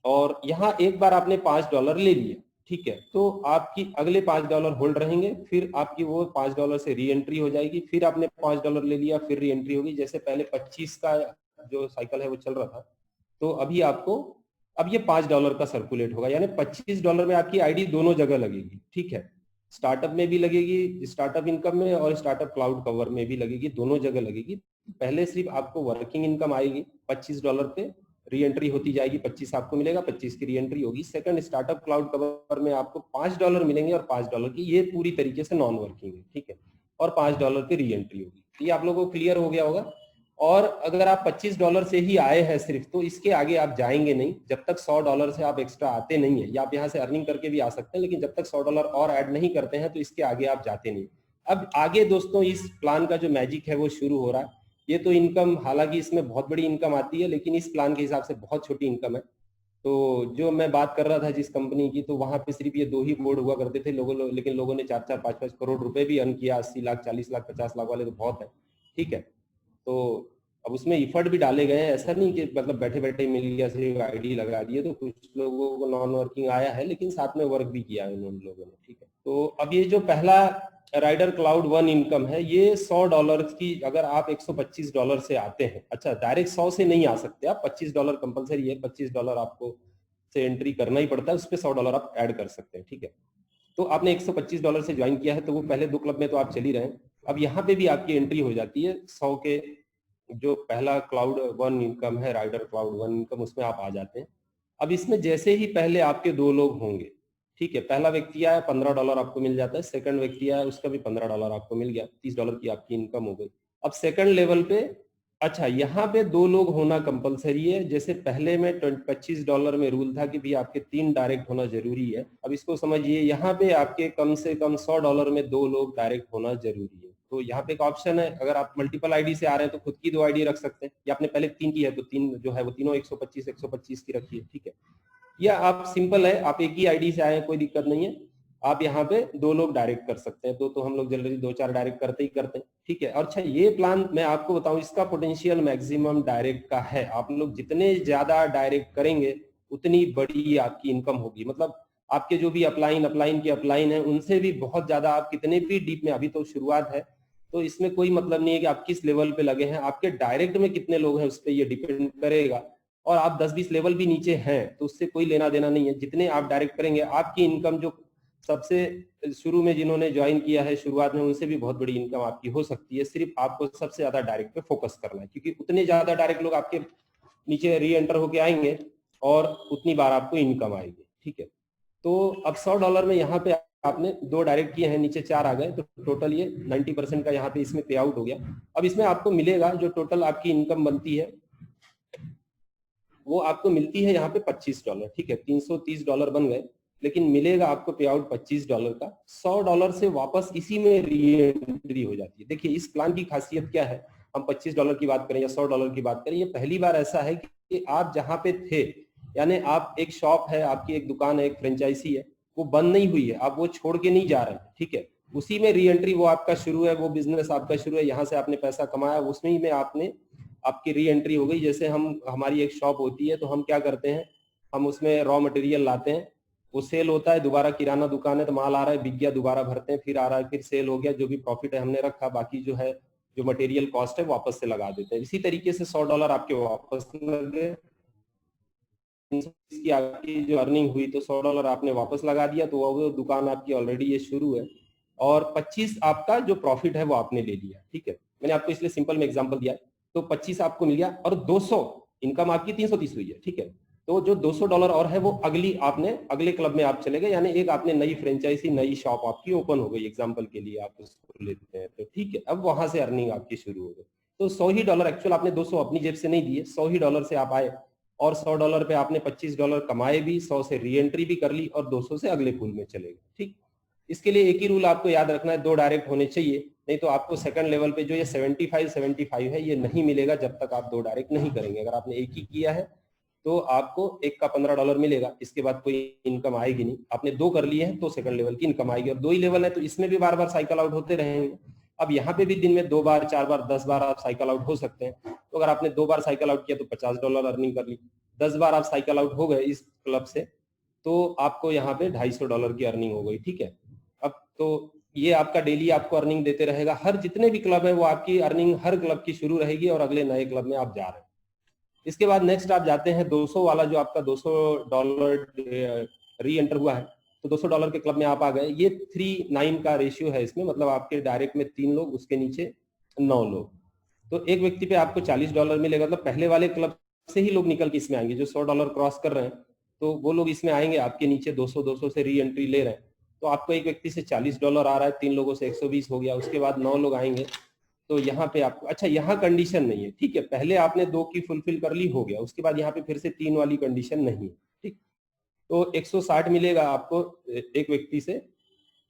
और यहाँ एक बार आपने $5 ले लिए, ठीक है, तो आपकी अगले $5 होल्ड रहेंगे, फिर आपकी वो $5 से री एंट्री हो जाएगी। फिर आपने $5 ले लिया, फिर री एंट्री होगी। जैसे पहले 25 का जो साइकिल है वो चल रहा था, तो अभी आपको, अब ये $5 का सर्कुलेट होगा, यानी $25 में आपकी आईडी दोनों जगह लगेगी, ठीक है। स्टार्टअप में भी लगेगी, स्टार्टअप इनकम में, और स्टार्टअप क्लाउड कवर में भी लगेगी, दोनों जगह लगेगी। पहले सिर्फ आपको वर्किंग इनकम आएगी $25 पे, री एंट्री होती जाएगी, 25 आपको मिलेगा, 25 की री एंट्री होगी। सेकंड स्टार्टअप क्लाउड कवर में आपको $5 मिलेंगे, और $5 की ये पूरी तरीके से नॉन वर्किंग है, ठीक है। और $5 की री एंट्री होगी। ये आप लोगों को क्लियर हो गया होगा। और अगर आप $25 से ही आए हैं सिर्फ, तो इसके आगे आप जाएंगे नहीं जब तक $100 से आप एक्स्ट्रा आते नहीं है। या आप यहाँ से अर्निंग करके भी आ सकते हैं, लेकिन जब तक $100 और ऐड नहीं करते हैं तो इसके आगे आप जाते नहीं। अब आगे दोस्तों इस प्लान का जो मैजिक है वो शुरू हो रहा है। ये तो इनकम, हालांकि इसमें बहुत बड़ी इनकम आती है, लेकिन इस प्लान के हिसाब से बहुत छोटी इनकम है। तो जो मैं बात कर रहा था जिस कंपनी की, तो वहां पे सिर्फ ये 2 ही बोर्ड हुआ करते थे लेकिन लोगों ने 4-4, 5-5 करोड़ रुपए भी अर्न किया। 80 लाख, 40 लाख, 50 लाख वाले तो बहुत है, ठीक है। तो अब उसमें इफर्ट भी डाले गए हैं। ऐसा नहीं कि मतलब बैठे बैठे मिल गया, सिर्फ आईडी लगा दिए। तो कुछ लोगों को नॉन वर्किंग आया है, लेकिन साथ में वर्क भी किया है उन लोगों ने, ठीक है। तो अब ये जो पहला राइडर क्लाउड वन इनकम है, ये $100 की, अगर आप $125 से आते हैं, अच्छा डायरेक्ट 100 से नहीं आ सकते आप, $25 कंपलसरी है, $25 आपको से एंट्री करना ही पड़ता है, उस पर $100 आप ऐड कर सकते हैं, ठीक है। तो आपने $125 से ज्वाइन किया है, तो वो पहले 2 क्लब में तो आप चल ही रहे हैं, अब यहाँ पे भी आपकी एंट्री हो जाती है 100 के, जो पहला क्लाउड वन इनकम है, राइडर क्लाउड वन इनकम, उसमें आप आ जाते हैं। अब इसमें जैसे ही पहले आपके 2 लोग होंगे, ठीक है, पहला व्यक्ति आया $15 आपको मिल जाता है, सेकंड व्यक्ति आया उसका भी $15 आपको मिल गया, $30 की आपकी इनकम हो गई। अब सेकंड लेवल पे, अच्छा यहाँ पे 2 लोग होना कंपलसरी है, जैसे पहले में $25 में रूल था कि भी आपके 3 डायरेक्ट होना जरूरी है, अब इसको समझिए यहाँ पे आपके कम से कम $100 में 2 लोग डायरेक्ट होना जरूरी है। तो यहाँ पे एक ऑप्शन है, अगर आप मल्टीपल आईडी से आ रहे हैं तो खुद की 2 आईडी रख सकते हैं, या आपने पहले 3 की है तो 3 जो है वो तीनों 125 की रखिए, ठीक है। या आप सिंपल है, आप एक ही आईडी से आए हैं, कोई दिक्कत नहीं है, आप यहाँ पे 2 लोग डायरेक्ट कर सकते हैं, तो हम लोग जनरली 2-4 डायरेक्ट करते ही करते हैं, ठीक है। और अच्छा ये प्लान मैं आपको बताऊं, इसका पोटेंशियल मैक्सिमम डायरेक्ट का है, आप लोग जितने ज्यादा डायरेक्ट करेंगे उतनी बड़ी आपकी इनकम होगी, मतलब आपके जो भी अपलाइन है उनसे भी बहुत ज्यादा, आप कितने भी डीप में, अभी तो शुरुआत है, तो इसमें कोई मतलब नहीं है कि आप किस लेवल पे लगे हैं, आपके डायरेक्ट में कितने लोग हैं उस पर ये डिपेंड करेगा, और आप 10-20 लेवल भी नीचे हैं तो उससे कोई लेना देना नहीं है, जितने आप डायरेक्ट करेंगे आपकी इनकम, जो सबसे शुरू में जिन्होंने ज्वाइन किया है शुरुआत में, उनसे भी बहुत बड़ी इनकम आपकी हो सकती है, सिर्फ आपको सबसे ज्यादा डायरेक्ट पे फोकस करना है, क्योंकि उतने ज्यादा डायरेक्ट लोग आपके नीचे री एंटर होके आएंगे और उतनी बार आपको इनकम आएगी, ठीक है। तो अब $100 में यहाँ पे आपने 2 डायरेक्ट किए हैं, नीचे 4 आ गए, तो टोटल ये 90% का यहाँ पे इसमें पे आउट हो गया। अब इसमें आपको मिलेगा जो टोटल आपकी इनकम बनती है वो आपको मिलती है यहाँ पे $25, ठीक है, $330 बन गए, लेकिन मिलेगा आपको पे आउट $25 का। $100 से वापस इसी में री एंट्री हो जाती है। देखिए इस प्लान की खासियत क्या है, हम $25 की बात करें या $100 की बात करें, ये पहली बार ऐसा है कि आप जहाँ पे थे, यानी आप एक शॉप है, आपकी एक दुकान है, एक फ्रेंचाइजी है, वो बंद नहीं हुई है, आप वो छोड़ के नहीं जा रहे हैं, ठीक है, उसी में री एंट्री, वो आपका शुरू है, वो बिजनेस आपका शुरू है, यहाँ से आपने पैसा कमाया, उसमें ही में आपने आपकी री एंट्री हो गई। जैसे हमारी एक शॉप होती है तो हम क्या करते हैं, हम उसमें रॉ मटेरियल लाते हैं, वो सेल होता है, दोबारा किराना दुकान है तो माल आ रहा है, बिक गया, दोबारा भरते हैं, फिर आ रहा है, फिर सेल हो गया, जो भी प्रॉफिट है हमने रखा, बाकी जो है जो मटेरियल कॉस्ट है वापस से लगा देते हैं। इसी तरीके से $100 आपके वापस लगे, की आपकी जो अर्निंग हुई तो $100 आपने वापस लगा दिया, तो वो दुकान आपकी ऑलरेडी ये शुरू है, और 25 आपका जो प्रॉफिट है वो आपने ले लिया, ठीक है। मैंने आपको इसलिए सिंपल में एग्जांपल दिया है, तो 25 आपको मिल गया, और 200 इनकम आपकी 330 हुई है, ठीक है। तो जो $200 और है वो अगले क्लब में आप चले गए, यानी एक आपने नई फ्रेंचाइजी, नई शॉप आपकी ओपन हो गई, एग्जांपल के लिए आप उसको लेते हैं, तो ठीक है, अब वहां से अर्निंग आपकी शुरू हो गई। तो $100 एक्चुअल आपने 200 अपनी जेब से नहीं दिए, $100 से आप आए, और $100 पे आपने $25 कमाए भी, 100 से री एंट्री भी कर ली, और 200 से अगले पूल में चले गए, ठीक। इसके लिए एक ही रूल आपको याद रखना है, 2 डायरेक्ट होने चाहिए, नहीं तो आपको सेकंड लेवल पे जो ये 75 है ये नहीं मिलेगा जब तक आप 2 डायरेक्ट नहीं करेंगे। अगर आपने एक ही किया है तो आपको एक का $15 मिलेगा, इसके बाद कोई इनकम आएगी नहीं। आपने 2 कर लिए हैं तो सेकंड लेवल की इनकम आएगी, और 2 ही लेवल है तो इसमें भी बार बार साइकिल आउट होते रहेंगे। अब यहाँ पे भी दिन में 2 बार, 4 बार, 10 बार आप साइकिल आउट हो सकते हैं, तो अगर आपने 2 बार साइकिल आउट किया तो $50 अर्निंग कर ली, 10 बार आप साइकिल आउट हो गए इस क्लब से तो आपको यहाँ पे $250 की अर्निंग हो गई, ठीक है। अब तो ये आपका डेली आपको अर्निंग देते रहेगा, हर जितने भी क्लब है वो आपकी अर्निंग हर क्लब की शुरू रहेगी, और अगले नए क्लब में आप जा रहे हैं। इसके बाद नेक्स्ट आप जाते हैं 200 वाला, जो आपका $200 री एंटर हुआ है, तो $200 के क्लब में आप आ गए। ये 3-9 का रेशियो है इसमें, मतलब आपके डायरेक्ट में 3 लोग, उसके नीचे 9 लोग, तो एक व्यक्ति पे आपको $40 मिलेगा। मतलब पहले वाले क्लब से ही लोग निकल के इसमें आएंगे, जो $100 क्रॉस कर रहे हैं तो वो लोग इसमें आएंगे, आपके नीचे 200 से री एंट्री ले रहे हैं, तो आपको एक व्यक्ति से $40 आ रहा है, 3 लोगों से 120 हो गया। उसके बाद 9 लोग आएंगे तो यहाँ पे आपको, अच्छा यहाँ कंडीशन नहीं है, ठीक है, पहले आपने 2 की फुलफिल कर ली, हो गया, उसके बाद यहाँ पे फिर से 3 वाली कंडीशन नहीं है, ठीक। तो 160 मिलेगा आपको एक व्यक्ति से,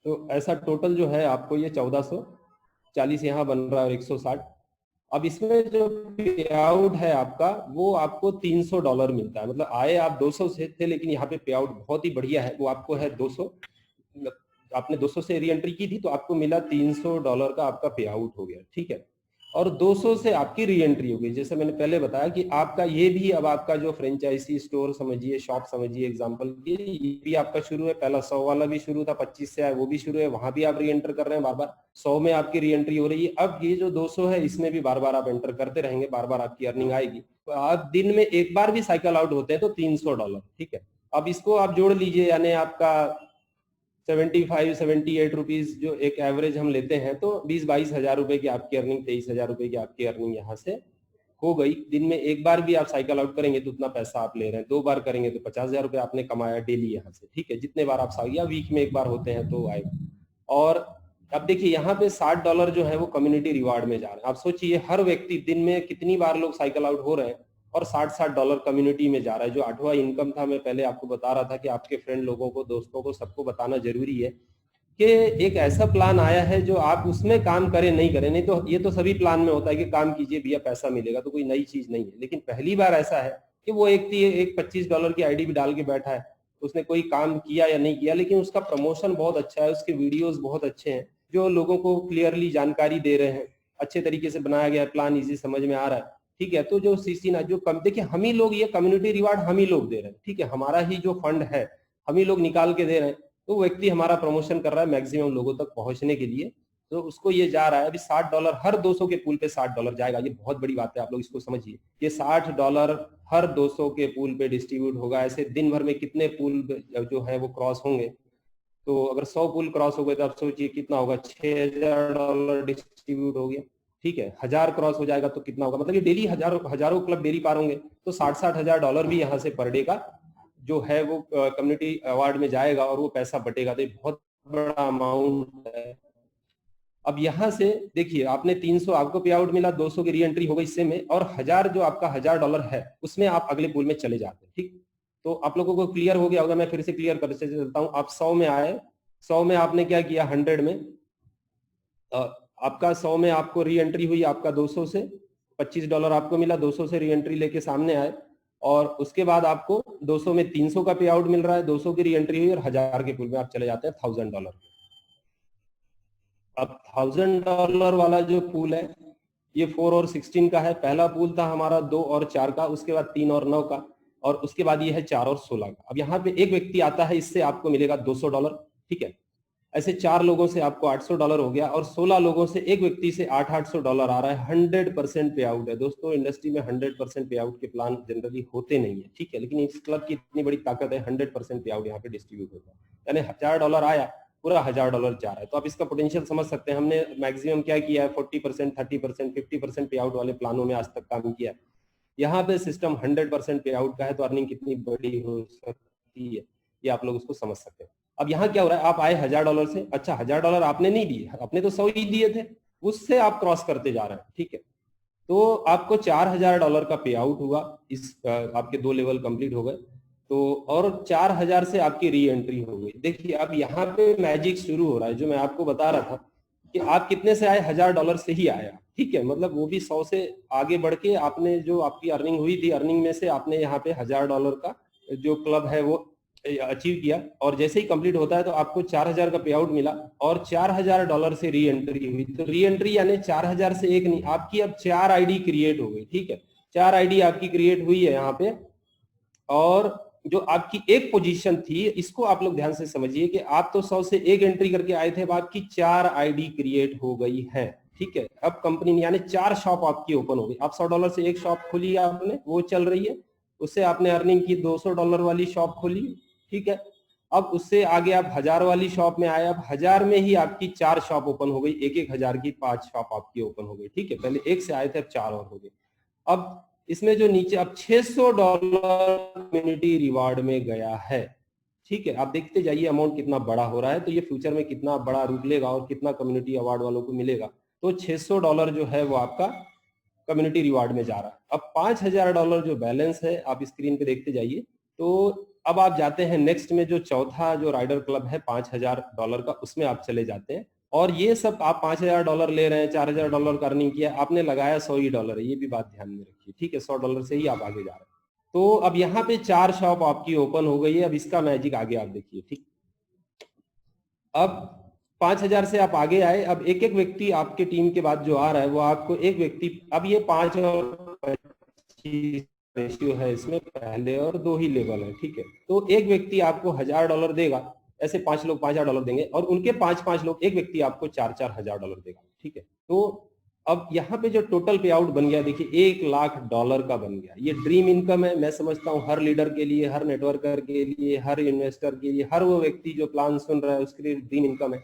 तो ऐसा टोटल जो है आपको ये 1440 यहाँ बन रहा है, और 160। अब इसमें जो पे आउट है आपका वो आपको $300 मिलता है, मतलब आए आप 200 से थे, लेकिन यहाँ पे पे आउट बहुत ही बढ़िया है, वो आपको है 200, आपने 200 से री एंट्री की थी तो आपको मिला $300 का आपका पे आउट हो गया, ठीक है। और 200 से आपकी री एंट्री होगी। जैसे मैंने पहले बताया कि आपका ये भी अब आपका जो फ्रेंचाइजी स्टोर समझिए, शॉप समझिए एग्जांपल के, ये भी आपका शुरू है। पहला 100 वाला भी शुरू था, 25 से आया वो भी शुरू है, वहां भी आप री एंटर कर रहे हैं बार बार, 100 में आपकी री एंट्री हो रही है। अब ये जो 200 है इसमें भी बार बार आप एंटर करते रहेंगे, बार बार आपकी अर्निंग आएगी। तो आप दिन में एक बार भी साइकिल आउट होते हैं तो $300, ठीक है। अब इसको आप जोड़ लीजिए, यानी आपका 75-78 रुपीज जो एक एवरेज हम लेते हैं, तो 20-22 हजार रुपए की आपकी अर्निंग, 23 हजार रुपए की आपकी अर्निंग यहाँ से हो गई। दिन में एक बार भी आप साइकिल आउट करेंगे तो उतना पैसा आप ले रहे हैं, 2 बार करेंगे तो 50,000 रुपए आपने कमाया डेली यहाँ से, ठीक है। जितने बार आप या वीक में एक बार होते हैं तो आए। और अब देखिए यहाँ पे $60 जो है वो कम्युनिटी रिवार्ड में जा रहे हैं। आप सोचिए हर व्यक्ति दिन में कितनी बार लोग साइकिल आउट हो रहे हैं, और $60 कम्युनिटी में जा रहा है। जो 8वां इनकम था, मैं पहले आपको बता रहा था कि आपके फ्रेंड लोगों को, दोस्तों को, सबको बताना जरूरी है कि एक ऐसा प्लान आया है जो आप उसमें काम करें नहीं करें, नहीं तो ये तो सभी प्लान में होता है कि काम कीजिए भैया पैसा मिलेगा, तो कोई नई चीज नहीं है। लेकिन पहली बार ऐसा है कि वो एक $25 की आईडी भी डाल के बैठा है, उसने कोई काम किया या नहीं किया, लेकिन उसका प्रमोशन बहुत अच्छा है, उसके वीडियोस बहुत अच्छे हैं जो लोगों को क्लियरली जानकारी दे रहे हैं, अच्छे तरीके से बनाया गया है, प्लान इजी समझ में आ रहा है, ठीक है। तो जो सीसी ना जो कम, देखिए हम ही लोग ये कम्युनिटी रिवार्ड हम ही लोग दे रहे हैं, ठीक है, हमारा ही जो फंड है हम ही लोग निकाल के दे रहे हैं। तो व्यक्ति हमारा प्रमोशन कर रहा है मैक्सिमम लोगों तक पहुंचने के लिए, तो उसको ये जा रहा है। अभी $60 हर 200 के पूल पे $60 जाएगा, ये बहुत बड़ी बात है, आप लोग इसको समझिए। ये $60 हर 200 के पूल पे डिस्ट्रीब्यूट होगा। ऐसे दिन भर में कितने पूल जो है वो क्रॉस होंगे, तो अगर 100 पूल क्रॉस हो गए तो आप सोचिए कितना होगा, $6000 डिस्ट्रीब्यूट हो गया, ठीक है। 1000 क्रॉस हो जाएगा तो कितना होगा, मतलब ये डेली हजारों क्लब डेली पार होंगे, तो $60,000 भी यहाँ से पर डे का जो है वो कम्युनिटी अवार्ड में जाएगा और वो पैसा बटेगा। तो ये बहुत बड़ा अमाउंट है। अब यहाँ से देखिए आपने 300 आपको पे आउट मिला, 200 की री एंट्री हो गई इससे में, और 1000 जो आपका $1000 है उसमें आप अगले पूल में चले जाते हैं, ठीक। तो आप लोगों को क्लियर हो गया होगा, मैं फिर से क्लियर करते चलता हूँ। आप 100 में आए, 100 में आपने क्या किया, 100 में आपका 100 में आपको री एंट्री हुई आपका 200 से, $25 आपको मिला, 200 से री एंट्री लेके सामने आए, और उसके बाद आपको 200 में 300 का पे आउट मिल रहा है, 200 की री एंट्री हुई, और 1000 के पूल में आप चले जाते हैं $1000। अब $1000 वाला जो पूल है ये 4 और 16 का है। पहला पूल था हमारा 2 और 4 का, उसके बाद 3 और 9 का, और उसके बाद ये है 4 और 16 का। अब यहाँ पे एक व्यक्ति आता है, इससे आपको मिलेगा $200, ठीक है। ऐसे 4 लोगों से आपको $800 हो गया, और 16 लोगों से एक व्यक्ति से $800 आ रहा है। 100% पे आउट है दोस्तों। इंडस्ट्री में 100% पे आउट के प्लान जनरली होते नहीं है, ठीक है, लेकिन इस क्लब की इतनी बड़ी ताकत है, 100% पे आउट यहाँ पे डिस्ट्रीब्यूट होता है, यानी $1000 आया, पूरा $1000 जा रहा है। तो आप इसका पोटेंशियल समझ सकते हैं। हमने मैक्सिमम क्या किया है, 40%, 30%, 50% पे आउट वाले प्लानों में आज तक काम किया है। यहाँ पे सिस्टम 100% पे आउट का है, तो अर्निंग कितनी बड़ी हो सकती है ये आप लोग उसको समझ सकते हैं। अब यहाँ क्या हो रहा है, आप आए $1000 से, अच्छा $1000 आपने नहीं दिए, अपने तो 100 ही दिए थे, उससे आप क्रॉस करते जा रहे हैं, ठीक है। तो आपको $4000 का पे आउट हुआ, इस आपके 2 लेवल कंप्लीट हो गए, तो और 4000 से आपकी री एंट्री हो गई। देखिए अब यहाँ पे मैजिक शुरू हो रहा है, जो मैं आपको बता रहा था कि आप कितने से आए, $1000 से ही आया, ठीक है। मतलब वो भी 100 से आगे बढ़ के आपने जो आपकी अर्निंग हुई थी, अर्निंग में से आपने यहाँ पे $1000 का जो क्लब है वो अचीव किया, और जैसे ही कंप्लीट होता है तो आपको 4000 का पे आउट मिला, और $4000 से री एंट्री हुई। तो री एंट्री यानी 4000 से एक नहीं, आपकी अब 4 आईडी क्रिएट हो गई, ठीक है। 4 आईडी आपकी क्रिएट हुई है यहाँ पे, और जो आपकी एक पोजीशन थी, इसको आप लोग ध्यान से समझिए कि आप तो 100 से एक एंट्री करके आए थे, अब आपकी 4 आईडी क्रिएट हो गई है, ठीक है। अब कंपनी यानी 4 शॉप आपकी ओपन हो गई। आप $100 से एक शॉप खोली आपने, वो चल रही है, उससे आपने अर्निंग की, $200 वाली शॉप खोली, ठीक है। अब उससे आगे आप 1000 वाली शॉप में आए, अब 1000 में ही आपकी 4 शॉप ओपन हो गई, एक 1000 की 5 शॉप आपकी ओपन हो गई, ठीक है। पहले एक से आए थे, अब 4 और हो गए। अब इसमें जो नीचे अब $600 कम्युनिटी रिवार्ड में गया है, ठीक है। आप देखते जाइए अमाउंट कितना बड़ा हो रहा है, तो ये फ्यूचर में कितना बड़ा रूप लेगा और कितना कम्युनिटी अवार्ड वालों को मिलेगा। तो $600 जो है वो आपका कम्युनिटी रिवार्ड में जा रहा है। अब $5000 जो बैलेंस है, आप स्क्रीन पे देखते जाइए। तो अब आप जाते हैं नेक्स्ट में, जो चौथा जो राइडर क्लब है $5000 का, उसमें आप चले जाते हैं, और ये सब आप $5000 ले रहे हैं, $4000 का अर्निंग किया, आपने लगाया $100 है, ये भी बात ध्यान में रखिए, ठीक है। $100 से ही आप आगे जा रहे हैं। तो अब यहाँ पे 4 शॉप आपकी ओपन हो गई है। अब इसका मैजिक आगे आप देखिए, ठीक। अब 5,000 से आप आगे आए, अब एक एक व्यक्ति आपके टीम के बाद जो आ रहा है वो आपको एक व्यक्ति, अब ये 5 और 25 रेशियो है, इसमें पहले और 2 ही लेवल है, ठीक है। तो एक व्यक्ति आपको $1,000 देगा, ऐसे 5 लोग $5,000 देंगे और उनके 5-5 लोग, एक व्यक्ति आपको $4-4 हजार देगा, ठीक है। तो अब यहाँ पे जो टोटल पे आउट बन गया, देखिए $1,00,000 का बन गया। ये ड्रीम इनकम है, मैं समझता हूँ हर लीडर के लिए, हर नेटवर्कर के लिए, हर इन्वेस्टर के लिए, हर वो व्यक्ति जो प्लान सुन रहा है उसके लिए ड्रीम इनकम है।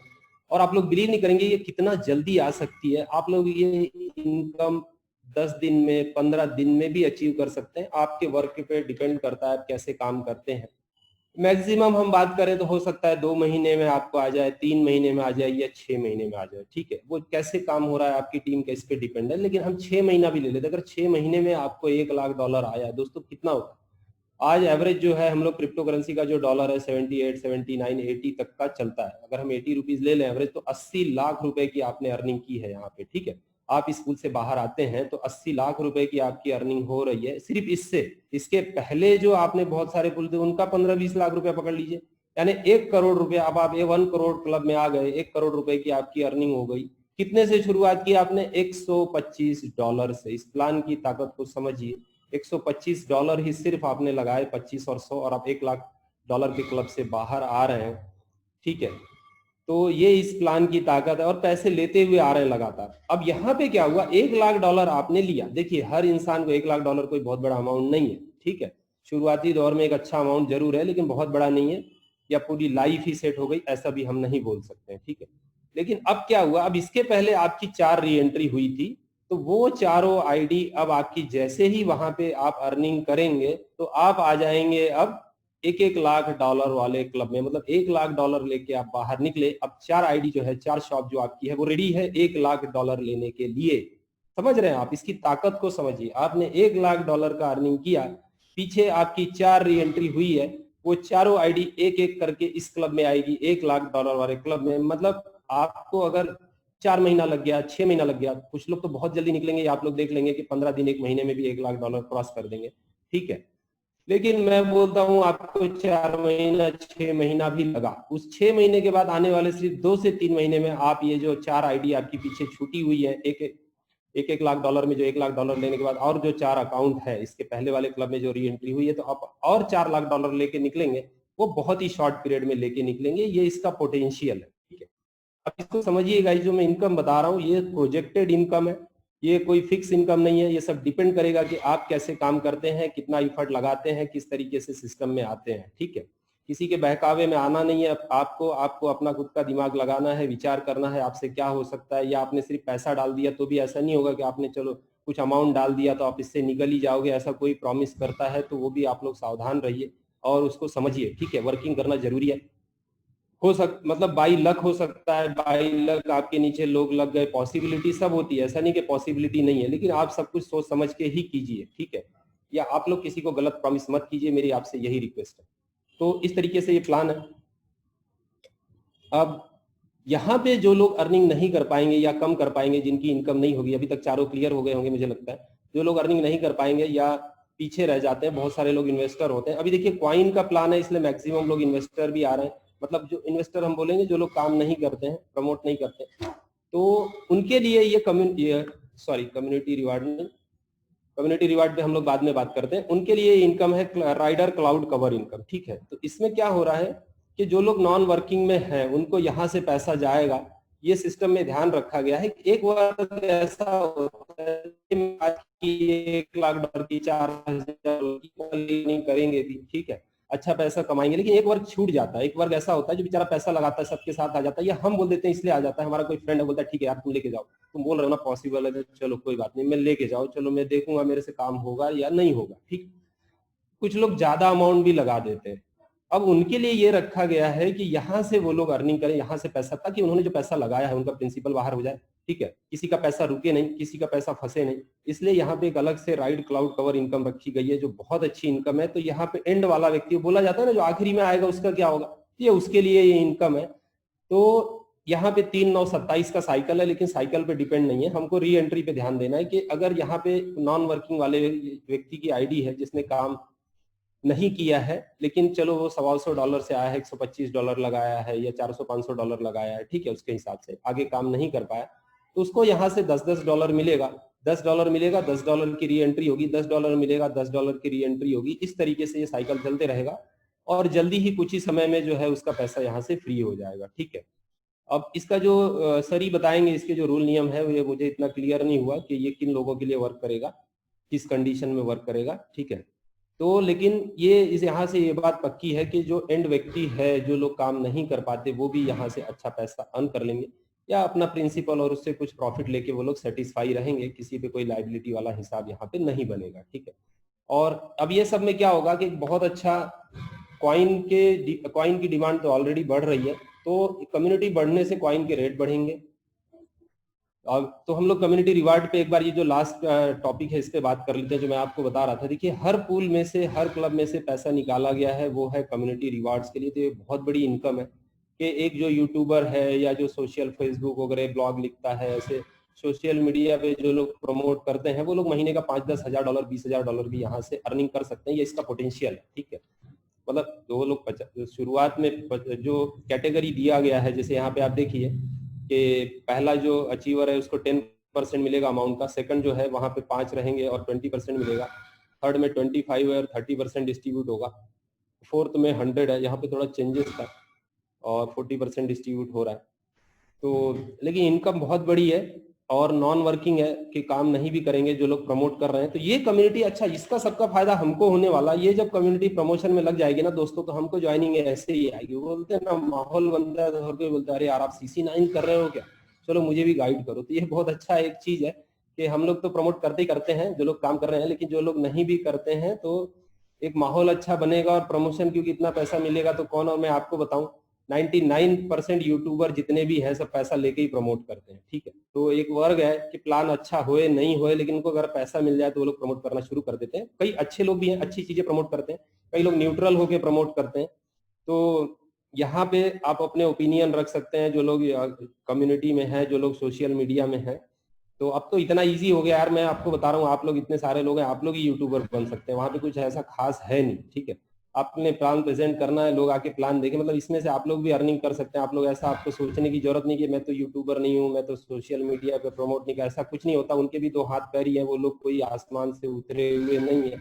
और आप लोग बिलीव नहीं करेंगे ये कितना जल्दी आ सकती है। आप लोग ये इनकम 10 दिन में, 15 दिन में भी अचीव कर सकते हैं। आपके वर्क पे डिपेंड करता है आप कैसे काम करते हैं। मैक्सिमम हम बात करें तो हो सकता है 2 महीने में आपको आ जाए, 3 महीने में आ जाए या 6 महीने में आ जाए, ठीक है। वो कैसे काम हो रहा है आपकी टीम का, इस पे डिपेंड है। लेकिन हम 6 महीना भी ले लेते, अगर 6 महीने में आपको $1,00,000 आया दोस्तों, कितना होगा? आज एवरेज जो है हम लोग क्रिप्टो करेंसी का जो डॉलर है 78, 79, 80 तक का चलता है। अगर हम 80 रुपीज ले लें एवरेज, तो 80 लाख रुपए की आपने अर्निंग की है यहाँ पे, ठीक है। आप इस स्कूल से बाहर आते हैं तो 80 लाख रुपए की आपकी अर्निंग हो रही है सिर्फ इससे। इसके पहले जो आपने बहुत सारे पुल थे उनका 15-20 लाख रुपया पकड़ लीजिए, यानी 1 करोड़ रुपया। अब आप ये 1 करोड़ क्लब में आ गए, 1 करोड़ रुपए की आपकी अर्निंग हो गई। कितने से शुरुआत की आपने? $125 से। इस प्लान की ताकत को समझिए। $125 ही सिर्फ आपने लगाए, 25 और 100, और आप $1,00,000 के क्लब से बाहर आ रहे हैं, ठीक है। तो ये इस प्लान की ताकत है, और पैसे लेते हुए आ रहे हैं लगातार। अब यहाँ पे क्या हुआ, $1,00,000 आपने लिया। देखिए हर इंसान को $1,00,000 कोई बहुत बड़ा अमाउंट नहीं है, ठीक है। शुरुआती दौर में एक अच्छा अमाउंट जरूर है, लेकिन बहुत बड़ा नहीं है, या पूरी लाइफ ही सेट हो गई ऐसा भी हम नहीं बोल सकते हैं, ठीक है। लेकिन अब क्या हुआ, अब इसके पहले आपकी 4 री एंट्री हुई थी, तो वो चारों आईडी अब आपकी जैसे ही वहां पे आप अर्निंग करेंगे तो आप आ जाएंगे अब $1,00,000 वाले क्लब में। मतलब $1,00,000 लेके आप बाहर निकले। अब 4 आईडी जो है, 4 शॉप जो आपकी है वो रेडी है $1,00,000 लेने के लिए। समझ रहे हैं आप? इसकी ताकत को समझिए। आपने $1,00,000 का अर्निंग किया, पीछे आपकी 4 री एंट्री हुई है, वो चारों आईडी एक एक करके इस क्लब में आएगी, $1,00,000 वाले क्लब में। मतलब आपको अगर 4 महीना लग गया, 6 महीना लग गया, कुछ लोग तो बहुत जल्दी निकलेंगे, आप लोग देख लेंगे कि 15 दिन, 1 महीने में भी $1,00,000 क्रॉस कर देंगे, ठीक है। लेकिन मैं बोलता हूं आपको 4 महीना, 6 महीना भी लगा, उस 6 महीने के बाद आने वाले सिर्फ 2 से 3 महीने में आप ये जो 4 आईडी आपकी पीछे छूटी हुई है, एक लाख डॉलर में, जो $1,00,000 लेने के बाद और जो 4 अकाउंट है इसके पहले वाले क्लब में जो री एंट्री हुई है, तो आप और $4,00,000 लेके निकलेंगे। वो बहुत ही शॉर्ट पीरियड में लेके निकलेंगे। ये इसका पोटेंशियल है, ठीक है। अब इसको समझिएगा, जो मैं इनकम बता रहा हूँ ये प्रोजेक्टेड इनकम है, ये कोई फिक्स इनकम नहीं है। ये सब डिपेंड करेगा कि आप कैसे काम करते हैं, कितना इफर्ट लगाते हैं, किस तरीके से सिस्टम में आते हैं, ठीक है। किसी के बहकावे में आना नहीं है। आपको अपना खुद का दिमाग लगाना है, विचार करना है आपसे क्या हो सकता है। या आपने सिर्फ पैसा डाल दिया तो भी ऐसा नहीं होगा कि आपने चलो कुछ अमाउंट डाल दिया तो आप इससे निकल ही जाओगे, ऐसा कोई प्रॉमिस करता है तो वो भी आप लोग सावधान रहिए और उसको समझिए, ठीक है। वर्किंग करना जरूरी है। मतलब बाई लक हो सकता है, बाई लक आपके नीचे लोग लग गए, पॉसिबिलिटी सब होती है, ऐसा नहीं कि पॉसिबिलिटी नहीं है, लेकिन आप सब कुछ सोच समझ के ही कीजिए, ठीक है। या आप लोग किसी को गलत प्रॉमिस मत कीजिए, मेरी आपसे यही रिक्वेस्ट है। तो इस तरीके से ये प्लान है। अब यहाँ पे जो लोग अर्निंग नहीं कर पाएंगे या कम कर पाएंगे, जिनकी इनकम नहीं होगी, अभी तक चारों क्लियर हो गए होंगे मुझे लगता है। जो लोग अर्निंग नहीं कर पाएंगे या पीछे रह जाते हैं, बहुत सारे लोग इन्वेस्टर होते हैं। अभी देखिए कॉइन का प्लान है, इसलिए मैक्सिमम लोग इन्वेस्टर भी आ रहे हैं। मतलब जो इन्वेस्टर हम बोलेंगे जो लोग काम नहीं करते हैं, प्रमोट नहीं करते, तो उनके लिए ये कम्युनिटी रिवार्ड नहीं, कम्युनिटी रिवार्ड पे हम लोग बाद में बात करते हैं। उनके लिए इनकम है राइडर क्लाउड कवर इनकम, ठीक है। तो इसमें क्या हो रहा है कि जो लोग नॉन वर्किंग में हैं उनको यहाँ से पैसा जाएगा। ये सिस्टम में ध्यान रखा गया है कि एक बार ऐसा होता है कि $1,00,000 की 4,000 की करेंगे भी, ठीक है, अच्छा पैसा कमाएंगे। लेकिन एक वर्ग छूट जाता है, एक वर्ग ऐसा होता है जो बेचारा पैसा लगाता है सबके साथ आ जाता है, या हम बोल देते हैं इसलिए आ जाता है। हमारा कोई फ्रेंड है, बोलता है ठीक है यार तुम लेके जाओ, तुम बोल रहे हो ना पॉसिबल है, चलो कोई बात नहीं, मैं लेके जाओ, चलो मैं देखूंगा मेरे से काम होगा या नहीं होगा, ठीक। कुछ लोग ज्यादा अमाउंट भी लगा देते हैं। अब उनके लिए ये रखा गया है कि यहाँ से वो लोग अर्निंग करें, यहाँ से पैसा, ताकि उन्होंने जो पैसा लगाया है उनका प्रिंसिपल बाहर हो जाए, ठीक है। किसी का पैसा रुके नहीं, किसी का पैसा फंसे नहीं। इसलिए यहाँ पे एक अलग से राइड क्लाउड कवर इनकम रखी गई है, जो बहुत अच्छी इनकम है। तो यहाँ पे एंड वाला व्यक्ति बोला जाता है ना, जो आखिरी में आएगा उसका क्या होगा, ये उसके लिए ये इनकम है। तो यहाँ पे 3-9-27 का साइकिल है, लेकिन साइकिल पे डिपेंड नहीं है। हमको री एंट्री पे ध्यान देना है कि अगर यहाँ पे नॉन वर्किंग वाले व्यक्ति की आईडी है जिसने काम नहीं किया है, लेकिन चलो वो $125 से आया है, $125 लगाया है या $400-500 लगाया है, ठीक है, उसके हिसाब से आगे काम नहीं कर पाया, तो उसको यहाँ से $10 मिलेगा, $10 मिलेगा, $10 की री एंट्री होगी, $10 मिलेगा, $10 की री एंट्री होगी। इस तरीके से ये साइकिल चलते रहेगा और जल्दी ही कुछ ही समय में जो है उसका पैसा यहाँ से फ्री हो जाएगा, ठीक है। अब इसका जो सर ही बताएंगे, इसके जो रूल नियम है ये मुझे इतना क्लियर नहीं हुआ कि ये किन लोगों के लिए वर्क करेगा, किस कंडीशन में वर्क करेगा, ठीक है। तो लेकिन ये इस यहाँ से ये बात पक्की है कि जो एंड व्यक्ति है, जो लोग काम नहीं कर पाते, वो भी यहाँ से अच्छा पैसा अर्न कर लेंगे या अपना प्रिंसिपल और उससे कुछ प्रॉफिट लेके वो लोग सेटिस्फाई रहेंगे, किसी पे कोई लाइबिलिटी वाला हिसाब यहाँ पे नहीं बनेगा, ठीक है। और अब ये सब में क्या होगा कि बहुत अच्छा कॉइन की डिमांड तो ऑलरेडी बढ़ रही है, तो कम्युनिटी बढ़ने से कॉइन के रेट बढ़ेंगे। तो हम लोग कम्युनिटी रिवार्ड पे एक बार ये जो लास्ट टॉपिक है इस पे बात कर लेते हैं, जो मैं आपको बता रहा था। देखिए, हर पूल में से, हर क्लब में से पैसा निकाला गया है, वो है कम्युनिटी रिवार्ड्स के लिए। तो ये बहुत बड़ी इनकम है कि एक जो यूट्यूबर है या जो सोशल फेसबुक वगैरह ब्लॉग लिखता है, ऐसे सोशल मीडिया पे जो लोग प्रमोट करते हैं, वो लोग महीने का $5-10 हज़ार, $20,000 भी यहाँ से अर्निंग कर सकते हैं। ये इसका पोटेंशियल है, ठीक है। मतलब जो लोग शुरुआत में जो कैटेगरी दिया गया है, जैसे यहाँ पे आप देखिए कि पहला जो अचीवर है उसको 10% मिलेगा अमाउंट का, सेकंड जो है वहाँ पे 5 रहेंगे और 20% मिलेगा, थर्ड में 25 है और 30% डिस्ट्रीब्यूट होगा, फोर्थ में 100 है, यहाँ पे थोड़ा चेंजेस था और 40% डिस्ट्रीब्यूट हो रहा है। तो लेकिन इनकम बहुत बड़ी है और नॉन वर्किंग है कि काम नहीं भी करेंगे जो लोग प्रमोट कर रहे हैं। तो ये कम्युनिटी अच्छा, इसका सबका फायदा हमको होने वाला। ये जब कम्युनिटी प्रमोशन में लग जाएगी ना दोस्तों, तो हमको ज्वाइनिंग ऐसे ही आएगी। वो बोलते हैं ना, माहौल बनता है तो हर कोई बोलता है, अरे यार आप CC9 कर रहे हो क्या, चलो मुझे भी गाइड करो। तो ये बहुत अच्छा एक चीज है कि हम लोग तो प्रमोट करते ही करते हैं जो लोग काम कर रहे हैं, लेकिन जो लोग नहीं भी करते हैं तो एक माहौल अच्छा बनेगा और प्रमोशन, क्योंकि इतना पैसा मिलेगा तो कौन, और मैं आपको बताऊं 99% यूट्यूबर जितने भी हैं सब पैसा लेके ही प्रमोट करते हैं, ठीक है। तो एक वर्ग है कि प्लान अच्छा होए नहीं होए, लेकिन उनको अगर पैसा मिल जाए तो वो लोग प्रमोट करना शुरू कर देते हैं। कई अच्छे लोग भी हैं, अच्छी चीजें प्रमोट करते हैं, कई लोग न्यूट्रल होके प्रमोट करते हैं। तो यहाँ पे आप अपने ओपिनियन रख सकते हैं, जो लोग कम्युनिटी में है, जो लोग सोशल मीडिया में है। तो अब तो इतना इजी हो गया यार, मैं आपको बता रहा हूँ, आप लोग इतने सारे लोग हैं, आप लोग ही यूट्यूबर बन सकते हैं। वहां पे कुछ ऐसा खास है नहीं, ठीक है। आपने प्लान प्रेजेंट करना है, लोग आके प्लान देखें, मतलब इसमें से आप लोग भी अर्निंग कर सकते हैं। आप लोग ऐसा, आपको सोचने की जरूरत नहीं कि मैं तो यूट्यूबर नहीं हूँ, मैं तो सोशल मीडिया पे प्रमोट नहीं कर, ऐसा कुछ नहीं होता। उनके भी 2 हाथ पैर ही है, वो लोग कोई आसमान से उतरे हुए नहीं है।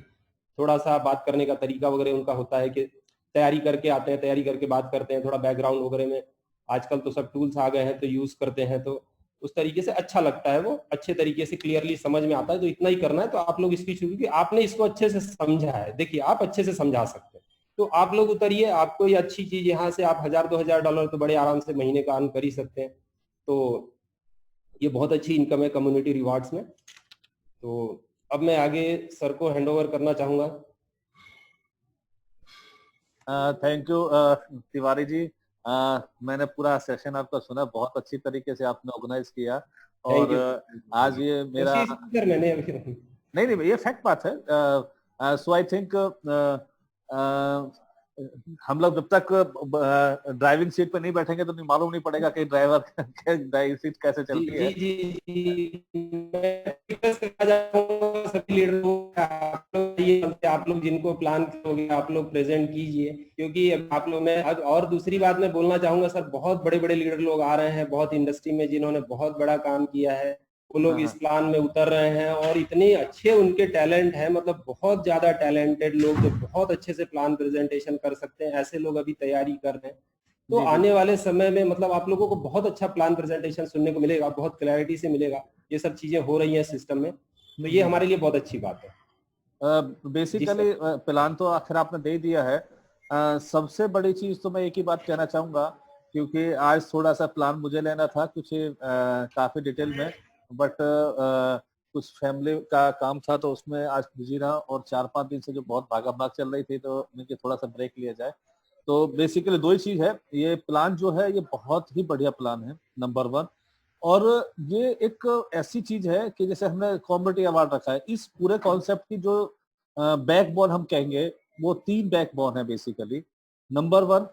थोड़ा सा बात करने का तरीका वगैरह उनका होता है कि तैयारी करके आते हैं, तैयारी करके बात करते हैं, थोड़ा बैकग्राउंड वगैरह में आजकल तो सब टूल्स आ गए हैं तो यूज करते हैं, तो उस तरीके से अच्छा लगता है, वो अच्छे तरीके से क्लियरली समझ में आता है। तो इतना ही करना है। तो आप लोग इसकी शुरू की, आपने इसको अच्छे से समझा है, देखिए आप अच्छे से समझा सकते हैं, तो आप लोग उतरिए। आपको ये अच्छी चीज, यहाँ से आप $1,000-2,000 तो बड़े आराम से महीने का अर्न कर ही सकते हैं। तो ये बहुत अच्छी इनकम है कम्युनिटी रिवार्ड्स में। तो अब मैं आगे सर को हैंड ओवर करना चाहूंगा। थैंक यू तिवारी जी। मैंने पूरा सेशन आपका सुना, बहुत अच्छी तरीके से आपने ऑर्गेनाइज किया। और आज ये मेरा मैंने नहीं, ये फैक्ट बात है। सो आई थिंक हम लोग जब तक ड्राइविंग सीट पे नहीं बैठेंगे तो नहीं मालूम नहीं पड़ेगा कि ड्राइवर ड्राइविंग सीट कैसे चलती है। सभी लीडर आप लोग जिनको प्लान करोगे आप लोग प्रेजेंट कीजिए, क्योंकि आप लोग, मैं और दूसरी बात मैं बोलना चाहूंगा सर, बहुत बड़े बड़े लीडर लोग आ रहे हैं, बहुत इंडस्ट्री में जिन्होंने बहुत बड़ा काम किया है, वो लोग इस प्लान में उतर रहे हैं और इतने अच्छे उनके टैलेंट है, मतलब बहुत ज्यादा टैलेंटेड लोग जो बहुत अच्छे से प्लान प्रेजेंटेशन कर सकते हैं, ऐसे लोग अभी तैयारी कर रहे हैं। तो आने वाले समय में मतलब आप लोगों को बहुत अच्छा प्लान प्रेजेंटेशन सुनने को मिलेगा, बहुत क्लैरिटी से मिलेगा। ये सब चीजें हो रही हैं सिस्टम में, तो ये हमारे लिए बहुत अच्छी बात है। बेसिकली प्लान तो आखिर आपने दे दिया है। सबसे बड़ी चीज तो मैं एक ही बात कहना चाहूंगा, क्योंकि आज थोड़ा सा प्लान मुझे लेना था कुछ काफी डिटेल में, बट कुछ फैमिली का काम था तो उसमें आज बिजी रहा, और 4-5 दिन से जो बहुत भागा भाग चल रही थी तो मुझे थोड़ा सा ब्रेक लिया जाए। तो बेसिकली 2 ही चीज है, ये प्लान जो है ये बहुत ही बढ़िया प्लान है, नंबर 1। और ये एक ऐसी चीज है कि जैसे हमने कॉम्युनिटी अवार्ड रखा है, इस पूरे कॉन्सेप्ट की जो बैकबोन हम कहेंगे वो 3 बैकबोन है बेसिकली। नंबर 1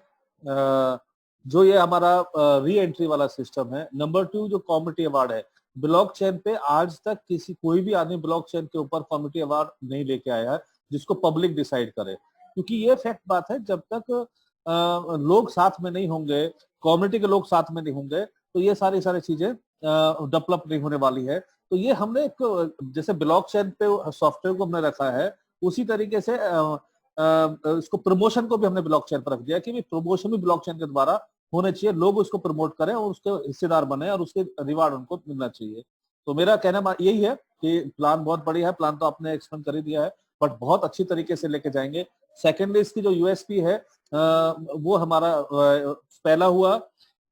जो ये हमारा री एंट्री वाला सिस्टम है। नंबर 2 जो कम्युनिटी अवार्ड है। ब्लॉकचेन पे आज तक कोई भी आदमी ब्लॉकचेन के ऊपर कम्युनिटी अवार्ड नहीं लेके आया है जिसको पब्लिक डिसाइड करे। क्योंकि ये फैक्ट बात है, जब तक लोग साथ में नहीं होंगे, कम्युनिटी के लोग साथ में नहीं होंगे, तो ये सारी सारी चीजें डेवलप नहीं होने वाली है। तो ये हमने एक जैसे ब्लॉकचेन पे सॉफ्टवेयर को हमने रखा है, उसी तरीके से इसको प्रमोशन को भी हमने ब्लॉकचेन पर रख दिया कि प्रमोशन भी ब्लॉकचेन के द्वारा होने चाहिए, लोग उसको प्रमोट करें और उसके हिस्सेदार बने और उसके रिवार्ड उनको मिलना चाहिए। तो मेरा कहना यही है कि प्लान बहुत बढ़िया है, प्लान तो आपने एक्सप्लेन कर ही दिया है, बट बहुत अच्छी तरीके से लेके जाएंगे। सेकेंडली इसकी जो यूएसपी है वो हमारा पहला हुआ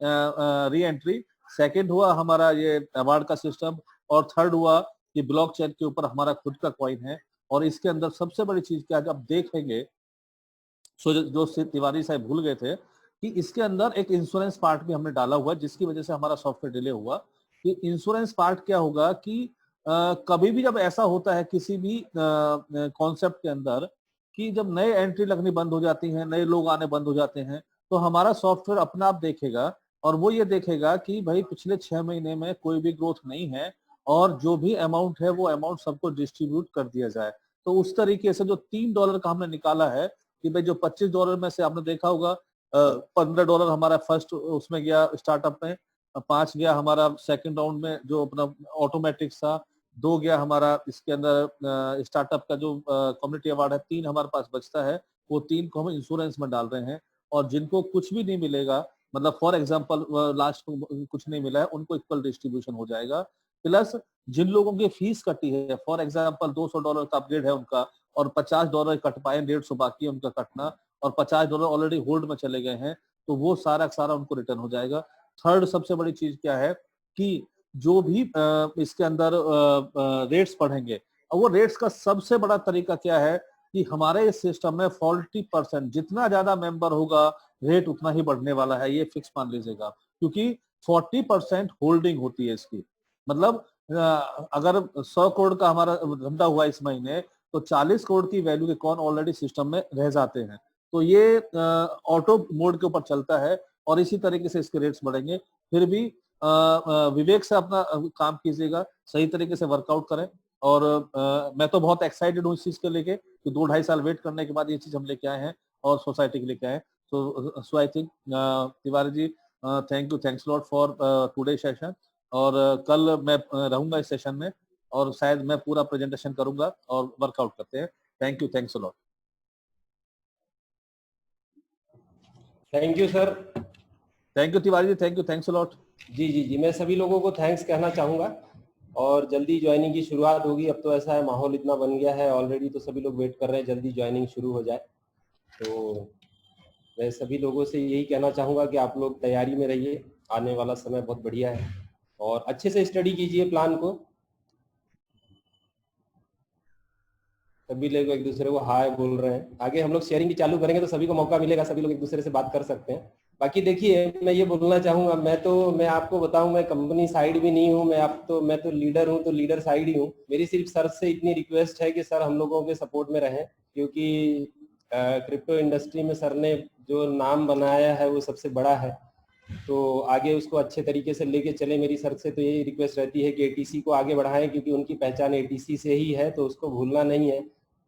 री एंट्री, सेकेंड हुआ हमारा ये अवार्ड का सिस्टम, और थर्ड हुआ कि ब्लॉकचेन के ऊपर हमारा खुद का कॉइन है। और इसके अंदर सबसे बड़ी चीज क्या है, जब देखेंगे जो तिवारी साहब भूल गए थे कि इसके अंदर एक इंश्योरेंस पार्ट भी हमने डाला हुआ है, जिसकी वजह से हमारा सॉफ्टवेयर डिले हुआ। कि इंश्योरेंस पार्ट क्या होगा कि कभी भी जब ऐसा होता है किसी भी कॉन्सेप्ट के अंदर कि जब नए एंट्री लगनी बंद हो जाती है, नए लोग आने बंद हो जाते हैं, तो हमारा सॉफ्टवेयर अपना आप देखेगा और वो ये देखेगा कि भाई पिछले 6 महीने में कोई भी ग्रोथ नहीं है और जो भी अमाउंट है वो अमाउंट सबको डिस्ट्रीब्यूट कर दिया जाए। तो उस तरीके से जो $3 का हमने निकाला है कि भाई जो $25 में से आपने देखा होगा $15 हमारा फर्स्ट उसमें गया स्टार्टअप में, 5 गया हमारा सेकंड राउंड में जो अपना ऑटोमेटिक्स था, 2 गया हमारा इसके अंदर स्टार्टअप का जो कम्युनिटी अवार्ड है, 3 हमारे पास बचता है, वो 3 को हम इंश्योरेंस में डाल रहे हैं। और जिनको कुछ भी नहीं मिलेगा, मतलब फॉर एग्जाम्पल लास्ट को कुछ नहीं मिला है, उनको इक्वल डिस्ट्रीब्यूशन हो जाएगा। प्लस जिन लोगों की फीस कटी है, फॉर एग्जाम्पल $200 का अपग्रेड है उनका और $50 कट पाए, 150 बाकी है उनका कटना, और $50 ऑलरेडी होल्ड में चले गए हैं, तो वो सारा सारा उनको रिटर्न हो जाएगा। थर्ड सबसे बड़ी चीज क्या है कि जो भी इसके अंदर रेट्स बढ़ेंगे, और वो रेट्स का सबसे बड़ा तरीका क्या है कि हमारे इस सिस्टम में 40% जितना ज्यादा मेंबर होगा रेट उतना ही बढ़ने वाला है, ये फिक्स मान लीजिएगा। क्योंकि 40% होल्डिंग होती है इसकी, मतलब अगर 100 करोड़ का हमारा धंधा हुआ इस महीने, तो 40 करोड़ की वैल्यू के कौन ऑलरेडी सिस्टम में रह जाते हैं। तो ये ऑटो मोड के ऊपर चलता है और इसी तरीके से इसके रेट्स बढ़ेंगे। फिर भी विवेक से अपना काम कीजिएगा, सही तरीके से वर्कआउट करें। और मैं तो बहुत एक्साइटेड हूँ इस चीज के लेके कि 2-2.5 साल वेट करने के बाद ये चीज हम लेके आए हैं और सोसाइटी के लेके आए। So I think Tiwari ji, thank you, thanks lot for today session. और कल मैं रहूंगा इस सेशन में और शायद मैं पूरा प्रेजेंटेशन करूंगा और वर्कआउट करते हैं। Thank you, thanks a lot. Thank you sir. Thank you Tiwari ji, thank you, thanks a lot. जी जी जी, मैं सभी लोगों को थैंक्स कहना चाहूँगा और जल्दी ज्वाइनिंग की शुरुआत होगी। अब तो ऐसा है, माहौल इतना बन गया है ऑलरेडी, तो सभी लोग वेट कर रहे हैं जल्दी ज्वाइनिंग शुरू हो जाए। तो मैं सभी लोगों से यही कहना चाहूँगा कि आप लोग तैयारी में रहिए, आने वाला समय बहुत बढ़िया है और अच्छे से स्टडी कीजिए प्लान को। सभी लोग एक दूसरे को हाय बोल रहे हैं। आगे हम लोग शेयरिंग की चालू करेंगे तो सभी को मौका मिलेगा, सभी लोग एक दूसरे से बात कर सकते हैं। बाकी देखिए, मैं ये बोलना चाहूंगा, मैं आपको बताऊं, मैं कंपनी साइड भी नहीं हूं, मैं तो लीडर हूं, तो लीडर साइड ही हूं। मेरी सिर्फ सर से इतनी रिक्वेस्ट है कि सर हम लोगों के सपोर्ट में रहें, क्योंकि क्रिप्टो इंडस्ट्री में सर ने जो नाम बनाया है वो सबसे बड़ा है, तो आगे उसको अच्छे तरीके से लेके चले। मेरी सर से तो यही रिक्वेस्ट रहती है कि एटीसी को आगे बढ़ाएं, क्योंकि उनकी पहचान एटीसी से ही है, तो उसको भूलना नहीं है।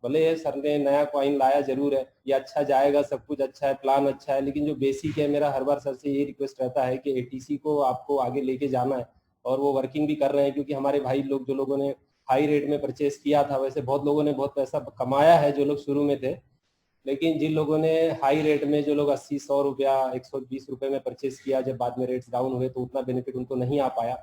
भले सर ने नया कॉइन लाया जरूर है, ये अच्छा जाएगा, सब कुछ अच्छा है, प्लान अच्छा है, लेकिन जो बेसिक है, मेरा हर बार सर से यही रिक्वेस्ट रहता है कि एटीसी को आपको आगे लेके जाना है। और वो वर्किंग भी कर रहे हैं, क्योंकि हमारे भाई लोग, जो लोगों ने हाई रेट में परचेस किया था, वैसे बहुत लोगों ने बहुत पैसा कमाया है जो लोग शुरू में थे, लेकिन जिन लोगों ने हाई रेट में, जो लोग 80-100 रुपया, 120 रुपए में परचेस किया, जब बाद में रेट्स डाउन हुए तो उतना बेनिफिट उनको नहीं आ पाया,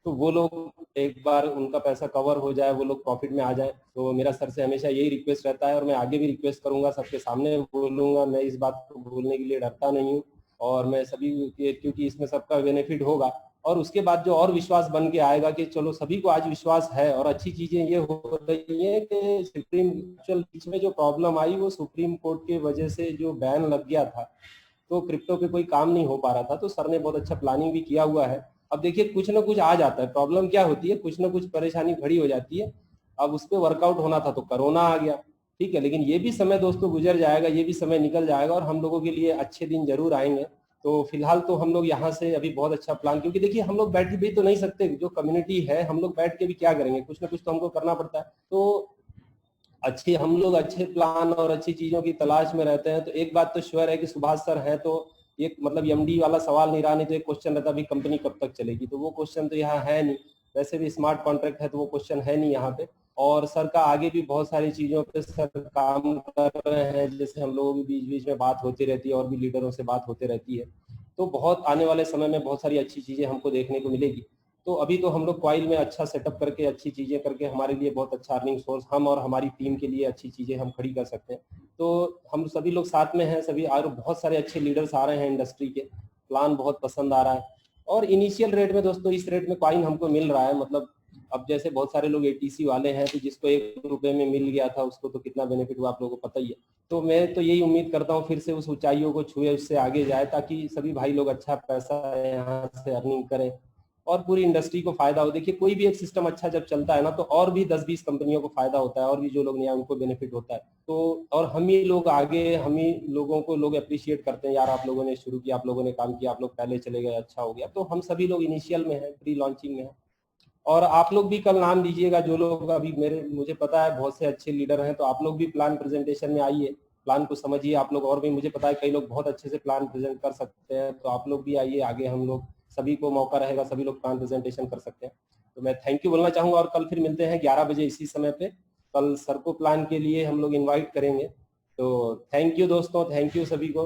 तो वो लोग एक बार उनका पैसा कवर हो जाए, वो लोग प्रॉफिट में आ जाए। तो मेरा सर से हमेशा यही रिक्वेस्ट रहता है और मैं आगे भी रिक्वेस्ट करूंगा, सबके सामने बोलूंगा, मैं इस बात को बोलने के लिए डरता नहीं हूँ। और मैं सभी, क्योंकि इसमें सबका बेनिफिट होगा, और उसके बाद जो और विश्वास बन के आएगा कि चलो सभी को आज विश्वास है। और अच्छी चीजें ये हो रही है कि सुप्रीम, बीच में जो प्रॉब्लम आई वो सुप्रीम कोर्ट की वजह से जो बैन लग गया था, तो क्रिप्टो पे कोई काम नहीं हो पा रहा था, तो सर ने बहुत अच्छा प्लानिंग भी किया हुआ है। अब देखिए, कुछ ना कुछ आ जाता है, प्रॉब्लम क्या होती है, कुछ ना कुछ परेशानी खड़ी हो जाती है। अब उस पर वर्कआउट होना था तो कोरोना आ गया, ठीक है, लेकिन ये भी समय दोस्तों गुजर जाएगा, ये भी समय निकल जाएगा और हम लोगों के लिए अच्छे दिन जरूर आएंगे। तो फिलहाल तो हम लोग यहाँ से अभी बहुत अच्छा प्लान, क्योंकि देखिए हम लोग बैठ के भी तो नहीं सकते, जो कम्युनिटी है हम लोग बैठ के भी क्या करेंगे, कुछ ना कुछ तो हमको करना पड़ता है। तो अच्छे हम लोग अच्छे प्लान और अच्छी चीजों की तलाश में रहते हैं। तो एक बात तो श्योर है कि सुभाष सर हैं तो एक मतलब एमडी वाला सवाल नहीं रहा, नहीं तो एक क्वेश्चन रहता अभी कंपनी कब तक चलेगी, तो वो क्वेश्चन तो यहाँ है नहीं। वैसे भी स्मार्ट कॉन्ट्रैक्ट है तो वो क्वेश्चन है नहीं यहाँ पे। और सर का आगे भी बहुत सारी चीजों पे सर काम कर रहे हैं, जैसे हम लोगों की बीच बीच में बात होती रहती है और भी लीडरों से बात होती रहती है। तो बहुत आने वाले समय में बहुत सारी अच्छी चीजें हमको देखने को मिलेगी। तो अभी तो हम लोग क्वाइल में अच्छा सेटअप करके अच्छी चीजें करके हमारे लिए बहुत अच्छा अर्निंग सोर्स हम और हमारी टीम के लिए अच्छी चीजें हम खड़ी कर सकते हैं। तो हम सभी लोग साथ में हैं सभी, और बहुत सारे अच्छे लीडर्स आ रहे हैं इंडस्ट्री के, प्लान बहुत पसंद आ रहा है। और इनिशियल रेट में दोस्तों इस रेट में कॉइन हमको मिल रहा है, मतलब अब जैसे बहुत सारे लोग एटीसी वाले हैं तो जिसको 1 रुपए में मिल गया था उसको तो कितना बेनिफिट हुआ आप लोगों को पता ही है। तो मैं तो यही उम्मीद करता हूँ फिर से उस ऊंचाइयों को छुए, उससे आगे जाए, ताकि सभी भाई लोग अच्छा पैसा यहाँ से अर्निंग करें और पूरी इंडस्ट्री को फायदा हो। देखिए कोई भी एक सिस्टम अच्छा जब चलता है ना तो और भी 10-20 कंपनियों को फायदा होता है, और भी जो लोग नहीं आए उनको बेनिफिट होता है। तो और हम ही लोग आगे, हम ही लोगों को लोग अप्रिशिएट करते हैं, यार आप लोगों ने शुरू किया, आप लोगों ने काम किया, आप लोग पहले चले गए, अच्छा हो गया। तो हम सभी लोग इनिशियल में हैं, प्री लॉन्चिंग में हैं। और आप लोग भी कल नाम दीजिएगा जो लोग अभी मुझे पता है बहुत से अच्छे लीडर हैं, तो आप लोग भी प्लान प्रेजेंटेशन में आइए, प्लान को समझिए आप लोग। और भी मुझे पता है कई लोग बहुत अच्छे से प्लान प्रेजेंट कर सकते हैं, तो आप लोग भी आइए आगे, हम लोग सभी को मौका रहेगा, सभी लोग प्लान प्रेजेंटेशन कर सकते हैं। तो मैं थैंक यू बोलना चाहूंगा, और कल फिर मिलते हैं 11 बजे इसी समय पे। कल सर को प्लान के लिए हम लोग इनवाइट करेंगे। तो थैंक यू दोस्तों, थैंक यू सभी को।